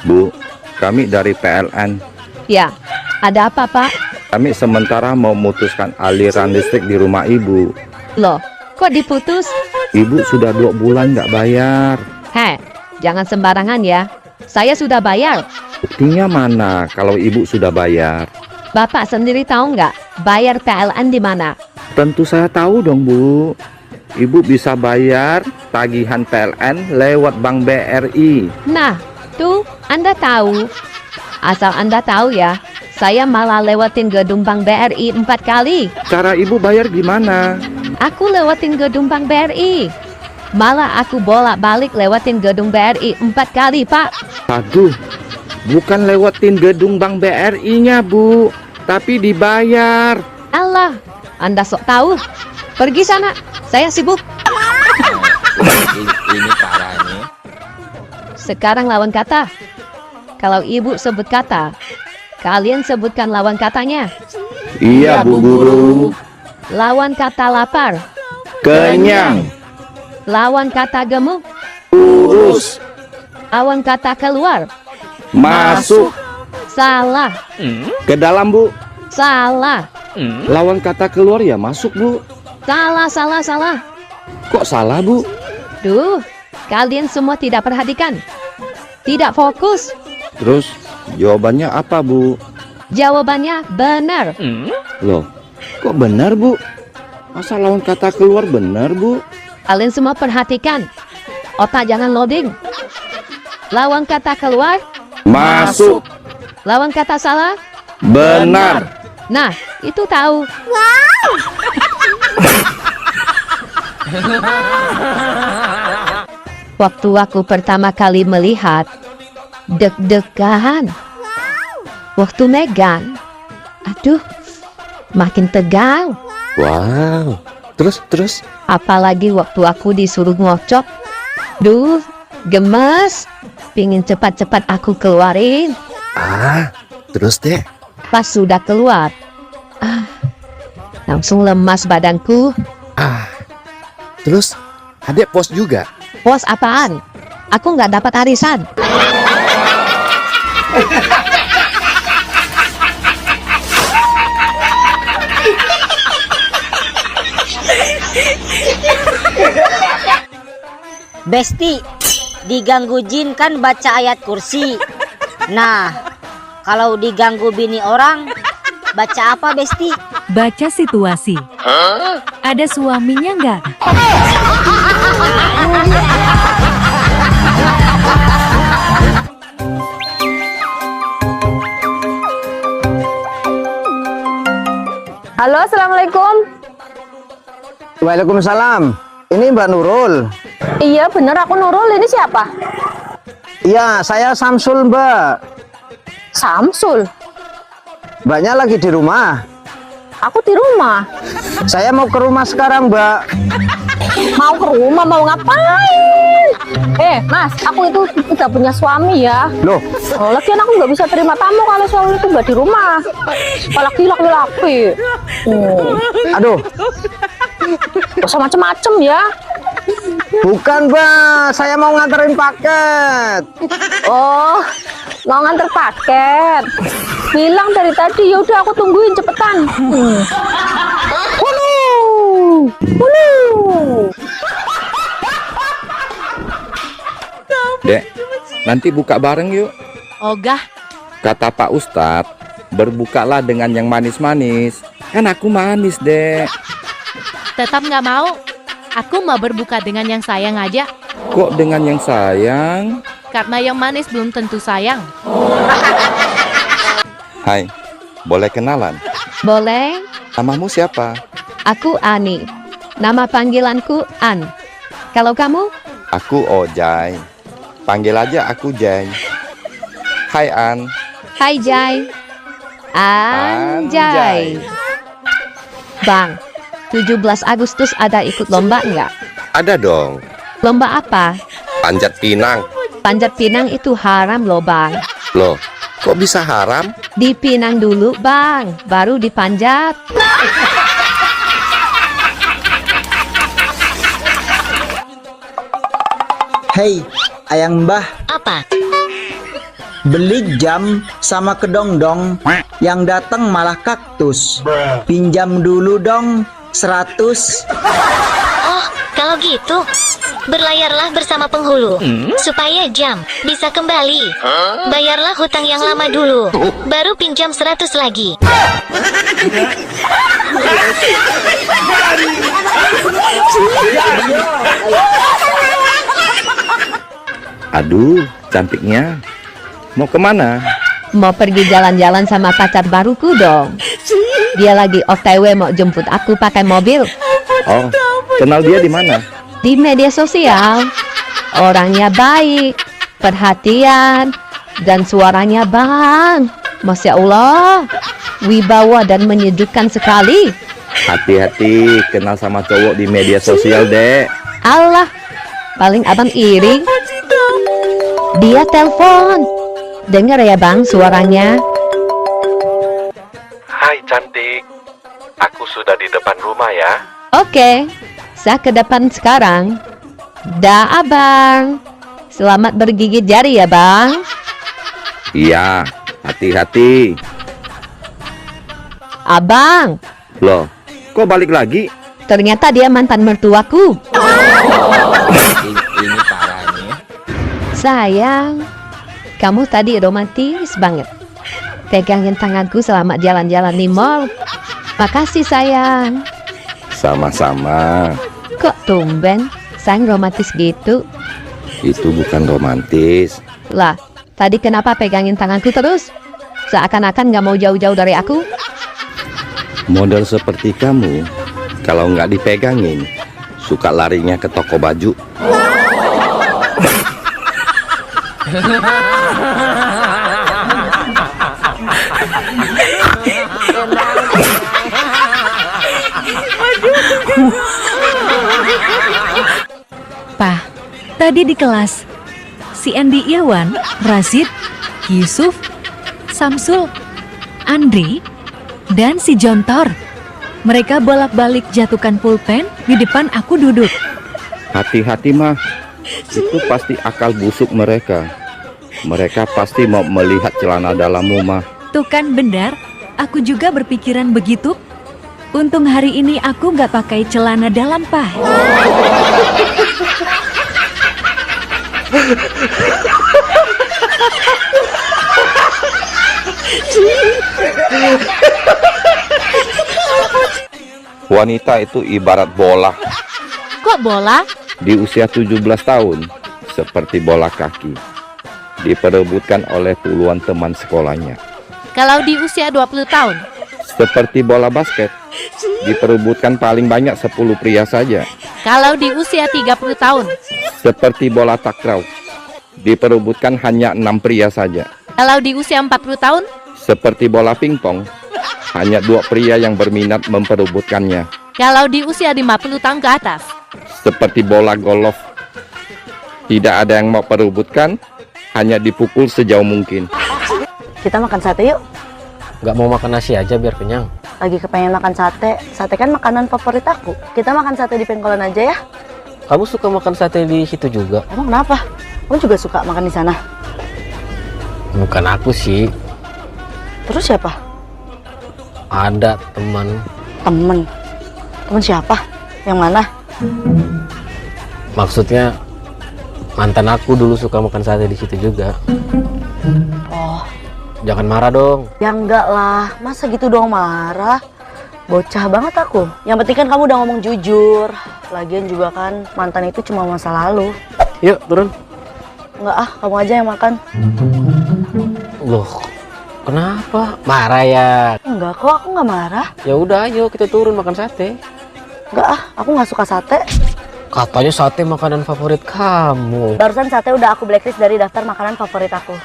Bu, kami dari PLN. Ya, ada apa, Pak? Kami sementara mau memutuskan aliran listrik di rumah Ibu. Loh, kok diputus? Ibu sudah 2 bulan nggak bayar. Jangan sembarangan ya. Saya sudah bayar. Buktinya mana kalau Ibu sudah bayar? Bapak sendiri tahu nggak bayar PLN di mana? Tentu saya tahu dong, Bu. Ibu bisa bayar tagihan PLN lewat Bank BRI. Nah, tuh Anda tahu. Asal Anda tahu ya, saya malah lewatin gedung Bank BRI 4 kali. Cara Ibu bayar gimana? Aku lewatin gedung Bank BRI. Malah aku bolak-balik lewatin gedung BRI 4 kali, Pak. Aduh, bukan lewatin gedung Bank BRI-nya, Bu, tapi dibayar. Allah, Anda sok tahu. Pergi sana, saya sibuk. Ini parahnya. Sekarang lawan kata. Kalau Ibu sebut kata, kalian sebutkan lawan katanya. Iya, Bu Guru. Lawan kata lapar. Kenyang. Lawan kata gemuk. Urus. Lawan kata keluar. Masuk. Salah. Ke dalam, Bu. Salah. Lawan kata keluar ya masuk, Bu. Salah. Kok salah, Bu? Duh, kalian semua tidak perhatikan. Tidak fokus. Terus jawabannya apa, Bu? Jawabannya benar. Loh, kok benar, Bu? Masa lawan kata keluar benar, Bu? Kalian semua perhatikan. Otak jangan loading. Lawan kata keluar. Masuk. Lawan kata salah. Benar. Nah, itu tahu. Wow. Waktu aku pertama kali melihat, deg-degan. Waktu megang, aduh, makin tegang. Wow. Terus? Apalagi waktu aku disuruh ngocok. Duh, gemes. Pingin cepat-cepat aku keluarin. Terus deh. Pas sudah keluar, langsung lemas badanku. Terus ada pos juga? Pos apaan? Aku nggak dapat arisan. Besti, diganggu jin kan baca ayat kursi. Nah, kalau diganggu bini orang, baca apa, Besti? Baca situasi. Ada suaminya nggak? Halo, assalamualaikum. Waalaikumsalam. Ini Mbak Nurul. Iya bener, aku Nurul. Ini siapa? Iya, saya Samsul, Mbak. Samsul? Mbaknya lagi di rumah. Aku di rumah. Saya mau ke rumah sekarang, Mbak. Mau ke rumah, mau ngapain? Mas, aku itu udah punya suami ya. Loh? Lagian aku nggak bisa terima tamu kalau suami itu nggak di rumah. Apalagi laki-laki. Aduh. Gak usah macem-macem ya. Bukan, Mbak. Saya mau nganterin paket. Oh, mau nganter paket. Bilang dari tadi, yaudah aku tungguin cepetan. Dek, nanti buka bareng yuk. Ogah. Kata Pak Ustadz, berbukalah dengan yang manis-manis. Kan aku manis, Dek. Tetap nggak mau. Aku mau berbuka dengan yang sayang aja. Kok dengan yang sayang? Karena yang manis belum tentu sayang. Hai, boleh kenalan? Boleh. Namamu siapa? Aku Ani. Nama panggilanku An. Kalau kamu? Aku Ojai. Panggil aja aku Jai. Hai An. Hai Jai. Anjay. Bang, 17 Agustus ada ikut lomba nggak? Ada dong. Lomba apa? Panjat pinang. Panjat pinang itu haram loh bang. Loh, kok bisa haram? Dipinang dulu bang, baru dipanjat. Hei, ayang mbah. Apa? Beli jam sama kedong-dong, yang datang malah kaktus. Pinjam dulu dong 100. Oh, kalau gitu, berlayarlah bersama penghulu, supaya jam bisa kembali. Bayarlah hutang yang lama dulu, baru pinjam 100 lagi. Aduh, cantiknya. Mau kemana? Mau pergi jalan-jalan sama pacar baruku dong. Dia lagi OTW mau jemput aku pakai mobil. Oh, kenal dia di mana? Di media sosial. Orangnya baik, perhatian, dan suaranya bang. Masya Allah, wibawa dan menyejukkan sekali. Hati-hati kenal sama cowok di media sosial, Dek. Allah, paling abang iri. Dia telepon. Dengar ya bang suaranya. Hai cantik, aku sudah di depan rumah ya. Oke, saya ke depan sekarang. Dah abang. Selamat bergigit jari ya bang. Iya, hati-hati. Abang. Loh, kok balik lagi? Ternyata dia mantan mertuaku. Ini parahnya. Sayang, kamu tadi romantis banget. Pegangin tanganku selama jalan-jalan di mall. Makasih sayang. Sama-sama. Kok tumben sayang romantis gitu? Itu bukan romantis. Lah, tadi kenapa pegangin tanganku terus? Seakan-akan gak mau jauh-jauh dari aku. Model seperti kamu, kalau nggak dipegangin, suka larinya ke toko baju. Pak, tadi di kelas, si Andi Irwan, Rasid, Yusuf, Samsul, Andri, dan si Jontor. Mereka bolak-balik jatuhkan pulpen di depan aku duduk. Hati-hati mah, itu pasti akal busuk mereka. Mereka pasti mau melihat celana dalammu mah. Tuh kan benar, aku juga berpikiran begitu. Untung hari ini aku nggak pakai celana dalam, Pak. Wanita itu ibarat bola. Kok bola? Di usia 17 tahun, seperti bola kaki, diperebutkan oleh puluhan teman sekolahnya. Kalau di usia 20 tahun? Seperti bola basket, diperebutkan paling banyak 10 pria saja. Kalau di usia 30 tahun? Seperti bola takraw, diperebutkan hanya 6 pria saja. Kalau di usia 40 tahun? Seperti bola pingpong, hanya 2 pria yang berminat memperebutkannya. Kalau di usia 50 tahun ke atas? Seperti bola golf, tidak ada yang mau perebutkan, hanya dipukul sejauh mungkin. Kita makan sate yuk. Nggak mau makan nasi aja biar kenyang. Lagi kepengen makan sate. Sate kan makanan favorit aku. Kita makan sate di Pengkolan aja ya. Kamu suka makan sate di situ juga? Emang kenapa? Kamu juga suka makan di sana? Bukan aku sih. Terus siapa? Ada teman. Temen. Temen siapa? Yang mana? Maksudnya mantan aku dulu suka makan sate di situ juga. Oh. Jangan marah dong. Ya enggak lah. Masa gitu dong marah? Bocah banget aku. Yang penting kan kamu udah ngomong jujur. Lagian juga kan mantan itu cuma masa lalu. Yuk turun. Enggak ah, kamu aja yang makan. Loh, kenapa? Marah ya? Enggak kok, aku nggak marah. Ya udah, ayo kita turun makan sate. Enggak ah, aku nggak suka sate. Katanya sate makanan favorit kamu. Barusan sate udah aku blacklist dari daftar makanan favorit aku.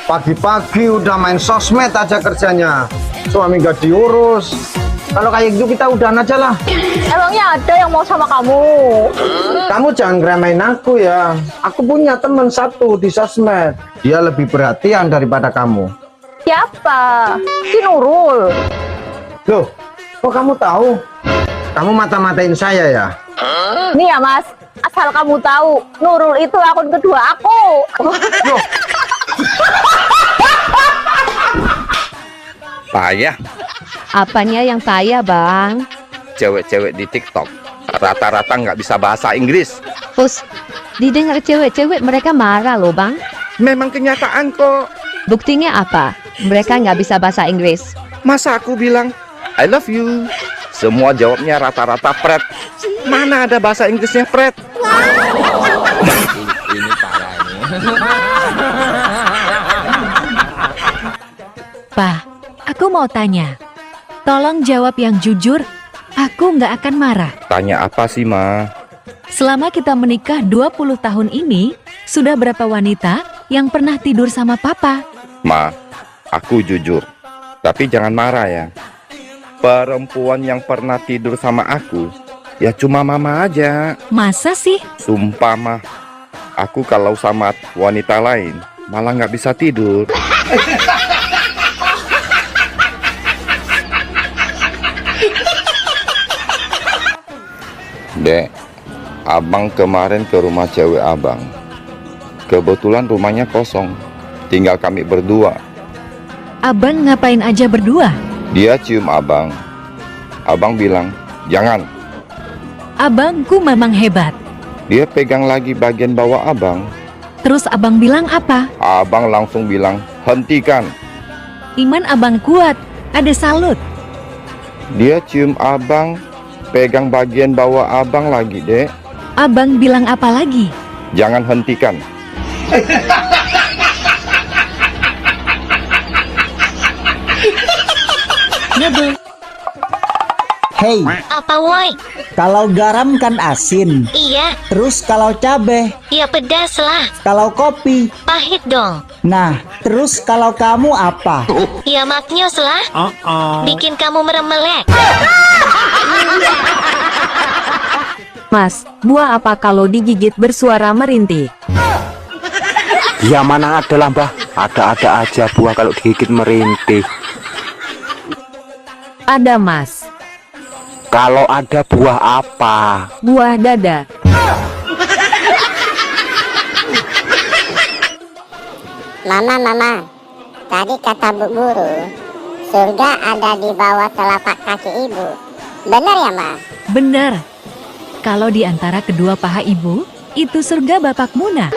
Pagi-pagi udah main sosmed aja kerjanya. Suami gak diurus. Kalau kayak gitu kita udahan aja lah. Emangnya ada yang mau sama kamu? Kamu jangan ngeremehin aku ya. Aku punya teman satu di sosmed. Dia lebih perhatian daripada kamu. Siapa? Si Nurul. Loh, kok kamu tahu? Kamu mata-matain saya ya? Nih ya mas, asal kamu tahu, Nurul itu akun kedua aku. Loh. Payah. Apanya yang payah, Bang? Cewek-cewek di TikTok rata-rata nggak bisa bahasa Inggris. Terus didengar cewek-cewek mereka marah loh, Bang. Memang kenyataan kok. Buktinya apa? Mereka nggak bisa bahasa Inggris. Masa aku bilang I love you, semua jawabnya rata-rata pret. Mana ada bahasa Inggrisnya pret? Ini parahnya. Pak, aku mau tanya. Tolong jawab yang jujur, aku nggak akan marah. Tanya apa sih, Ma? Selama kita menikah 20 tahun ini, sudah berapa wanita yang pernah tidur sama papa? Ma, aku jujur. Tapi jangan marah ya. Perempuan yang pernah tidur sama aku, ya cuma mama aja. Masa sih? Sumpah, Ma. Aku kalau sama wanita lain, malah nggak bisa tidur. Dek, abang kemarin ke rumah cewek abang. Kebetulan rumahnya kosong, tinggal kami berdua. Abang ngapain aja berdua? Dia cium abang. Abang bilang, jangan. Abangku memang hebat. Dia pegang lagi bagian bawah abang. Terus abang bilang apa? Abang langsung bilang, hentikan. Iman abang kuat, ada salut. Dia cium abang, pegang bagian bawah abang lagi, Dek. Abang bilang apa lagi? Jangan hentikan. Nebel. Hey, Apa woi? kalau garam kan asin. Iya. Terus kalau cabe, Ya pedas lah. kalau kopi. Pahit dong. Nah, terus kalau kamu apa? Ya maknyos lah. Bikin kamu meremelek. Mas, buah apa kalau digigit bersuara merintih? Ya mana ada lah, Mbah. Ada-ada aja buah kalau digigit merintih. Ada, Mas. Kalau ada buah apa? Buah dada. Mama, tadi kata Bu Guru, surga ada di bawah telapak kaki ibu. Benar ya, Ma? Benar. Kalau di antara kedua paha ibu, itu surga Bapak Muna.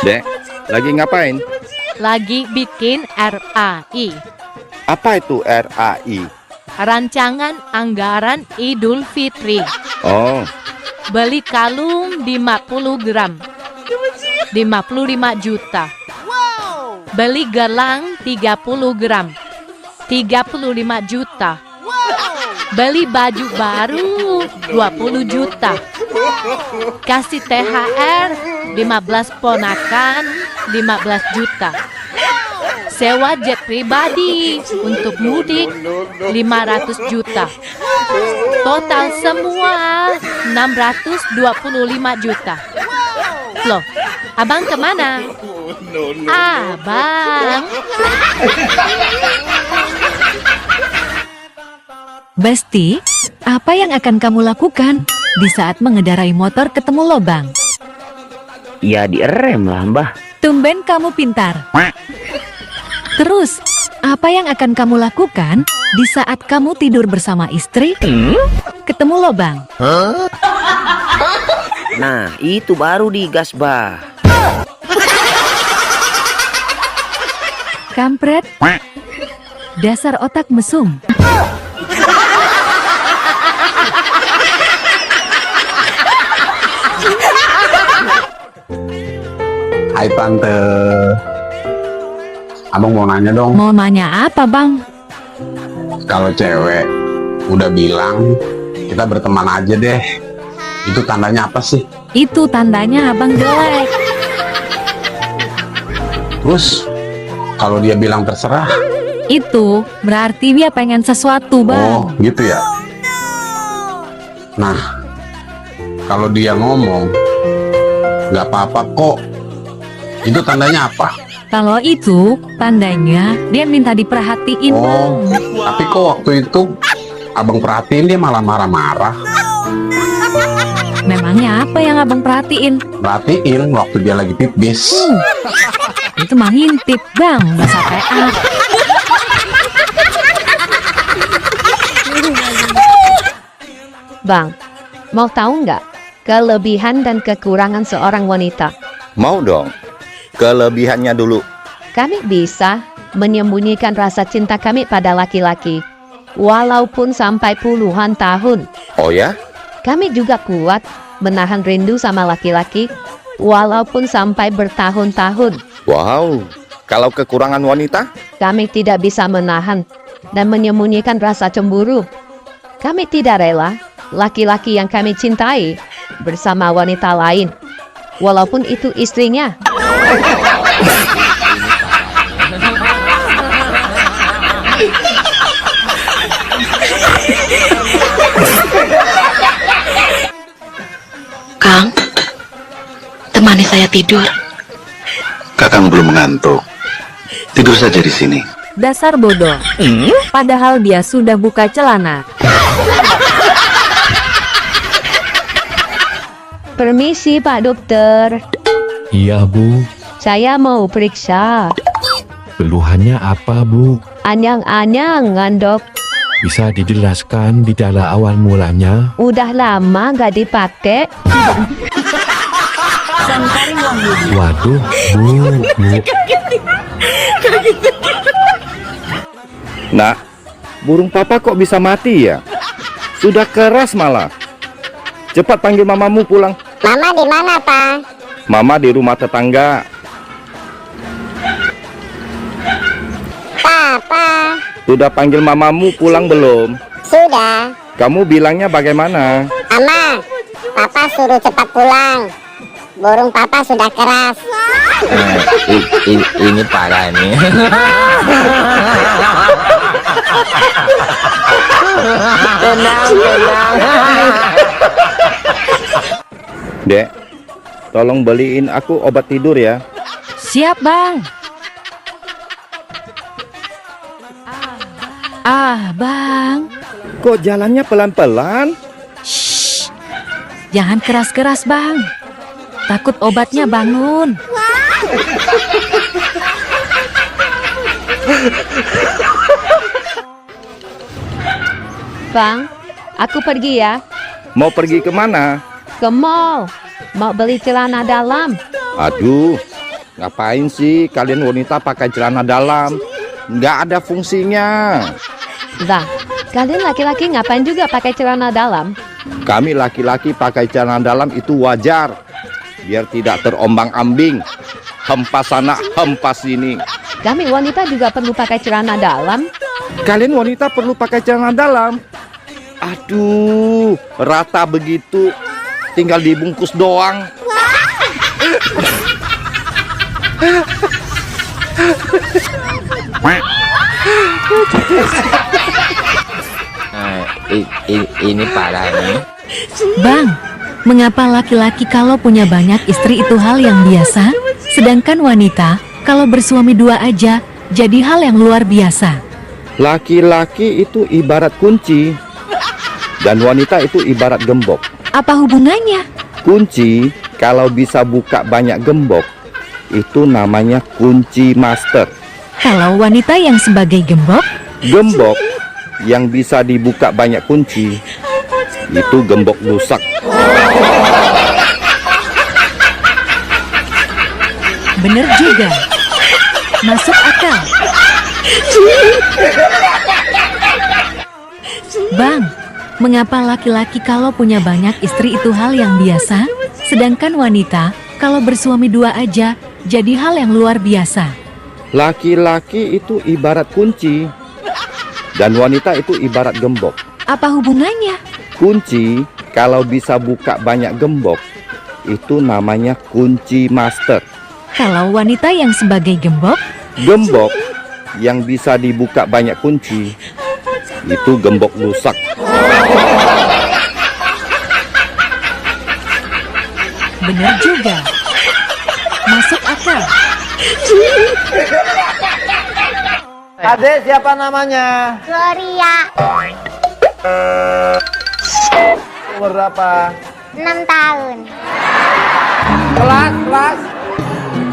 Dek, lagi ngapain? Lagi bikin RAI. Apa itu RAI? Rancangan Anggaran Idul Fitri. Oh, Beli kalung 50 gram. 55 juta. Beli gelang 30 gram. 35 juta. Beli baju baru 20 juta. Kasih THR 15 ponakan 15 juta. Sewa jet pribadi untuk mudik 500 juta. Total semua 625 juta. Loh, abang kemana? Abang. Besti, apa yang akan kamu lakukan di saat mengendarai motor ketemu lobang? Ya direm lah mbah. Tumben kamu pintar. Terus, apa yang akan kamu lakukan di saat kamu tidur bersama istri ketemu lobang? Nah, itu baru digas, bah. Kampret. Dasar otak mesum. Hai Tante. Abang mau nanya dong. Mau nanya apa, Bang? Kalau cewek udah bilang kita berteman aja deh, itu tandanya apa sih? Itu tandanya abang jelek. Terus kalau dia bilang terserah? Itu berarti dia pengen sesuatu, Bang. Oh gitu ya. Nah, kalau dia ngomong nggak apa-apa kok, itu tandanya apa? Kalau itu tandanya dia minta diperhatiin, Bang. Tapi kok waktu itu abang perhatiin dia malah marah-marah. Memangnya apa yang abang perhatiin? Perhatiin waktu dia lagi pipis. Itu mah ngintip, Bang, bahasa PA. Bang, mau tahu nggak kelebihan dan kekurangan seorang wanita? Mau dong. Kelebihannya dulu. Kami bisa menyembunyikan rasa cinta kami pada laki-laki, walaupun sampai puluhan tahun. Oh ya? Kami juga kuat menahan rindu sama laki-laki, walaupun sampai bertahun-tahun. Wow. Kalau kekurangan wanita? Kami tidak bisa menahan dan menyembunyikan rasa cemburu. Kami tidak rela laki-laki yang kami cintai bersama wanita lain, walaupun itu istrinya. Kang, temani saya tidur. Kakang belum mengantuk. Tidur saja di sini. Dasar bodoh. Padahal dia sudah buka celana. Permisi Pak Dokter, Iya, Bu. saya mau periksa. Keluhannya apa, Bu? Anyang-anyangan dok, Bisa dijelaskan gejala awal mulanya? udah lama gak dipakai. Waduh, Bu. Nak, burung papa kok bisa mati ya? Sudah keras malah. Cepat panggil mamamu pulang. Mama di mana, Pak? Mama di rumah tetangga. Papa. Sudah panggil mamamu pulang belum? Sudah. Kamu bilangnya bagaimana? Mama, Papa suruh cepat pulang. Burung Papa sudah keras. Ini parah nih. Tenang. Dek, tolong beliin aku obat tidur ya. Siap, Bang. Bang. Kok jalannya pelan-pelan? Jangan keras-keras, Bang. Takut obatnya bangun. Bang, aku pergi ya. Mau pergi kemana? Ke mall. Mau beli celana dalam. Aduh, Ngapain sih kalian wanita pakai celana dalam? Nggak ada fungsinya. Bang, kalian laki-laki ngapain juga pakai celana dalam? Kami laki-laki pakai celana dalam itu wajar, biar tidak terombang-ambing, hempas sana, hempas sini. Kami wanita juga perlu pakai celana dalam. Kalian wanita perlu pakai celana dalam? Aduh, rata begitu, tinggal dibungkus doang. Ini parah nih. Bang, mengapa laki-laki kalau punya banyak istri itu hal yang biasa, sedangkan wanita kalau bersuami 2 aja jadi hal yang luar biasa? Laki-laki itu ibarat kunci, dan wanita itu ibarat gembok. Apa hubungannya? Kunci kalau bisa buka banyak gembok, itu namanya kunci master. Kalau wanita yang sebagai gembok? Gembok yang bisa dibuka banyak kunci, itu gembok lusak. Bener juga. Masuk akal. Bang, mengapa laki-laki kalau punya banyak istri itu hal yang biasa, sedangkan wanita kalau bersuami 2 aja jadi hal yang luar biasa? Laki-laki itu ibarat kunci, dan wanita itu ibarat gembok. Apa hubungannya? Kunci kalau bisa buka banyak gembok, itu namanya kunci master. Kalau wanita yang sebagai gembok? Gembok yang bisa dibuka banyak kunci, itu gembok lusak. Bener juga. Masuk akal. Adek siapa namanya? Gloria. Umur berapa? 6 tahun.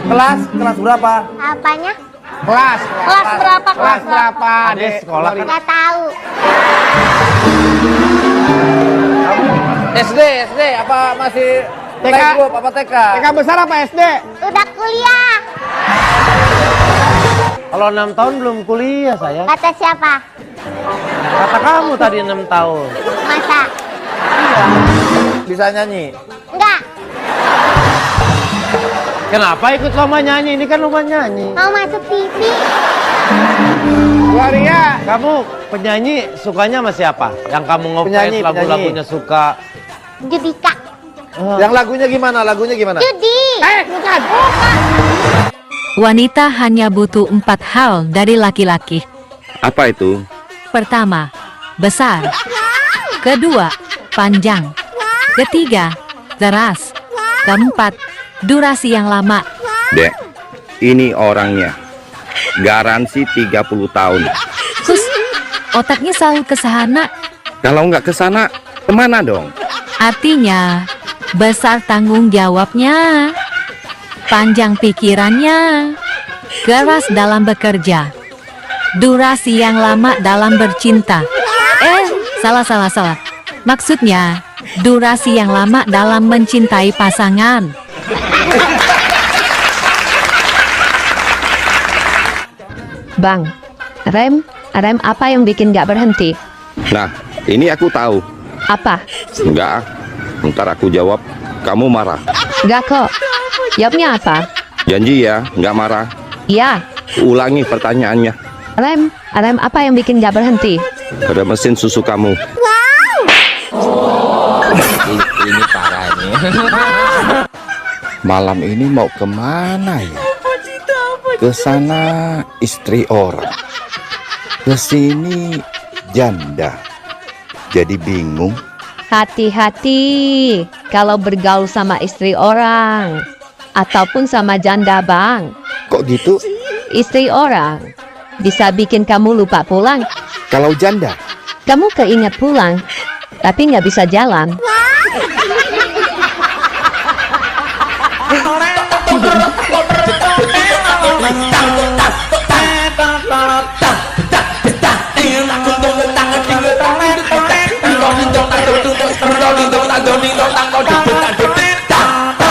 Kelas berapa? Apanya? Kelas berapa? Kelas berapa? Adek sekolah kan? Nggak tahu. SD apa masih playgroup apa TK? TK besar apa SD? Udah kuliah. Kalau 6 tahun belum kuliah saya. Kata siapa? Kata kamu tadi 6 tahun. Masa? Iya. Bisa nyanyi? Enggak. Kenapa ikut lomba nyanyi? Ini kan lomba nyanyi. Mau masuk TV. Gloria, kamu penyanyi sukanya sama siapa? Yang kamu ngefans lagu-lagunya suka? Judika. Yang lagunya gimana? Judi. Bukan. Wanita hanya butuh 4 hal dari laki-laki. Apa itu? Pertama, besar. Kedua, panjang. Ketiga, deras. Keempat, durasi yang lama. Dek, ini orangnya. Garansi 30 tahun. Sus, otaknya selalu ke sana. Kalau nggak ke sana, kemana dong? Artinya, besar tanggung jawabnya, panjang pikirannya, keras dalam bekerja, durasi yang lama dalam bercinta. Salah. Maksudnya, durasi yang lama dalam mencintai pasangan. Bang, rem apa yang bikin gak berhenti? Nah, ini aku tahu. Apa? Enggak, ntar aku jawab, kamu marah. Gak kok. Jawabnya apa? Janji ya, nggak marah. Iya. Ulangi pertanyaannya. Rem apa yang bikin gak berhenti? Ada mesin susu kamu. Ini parah nih. Malam ini mau kemana ya? Ke sana istri orang, ke sini janda. Jadi bingung. Hati-hati kalau bergaul sama istri orang ataupun sama janda, Bang. Kok gitu? Istri orang bisa bikin kamu lupa pulang. Kalau janda? Kamu keinget pulang, tapi nggak bisa jalan. Wow.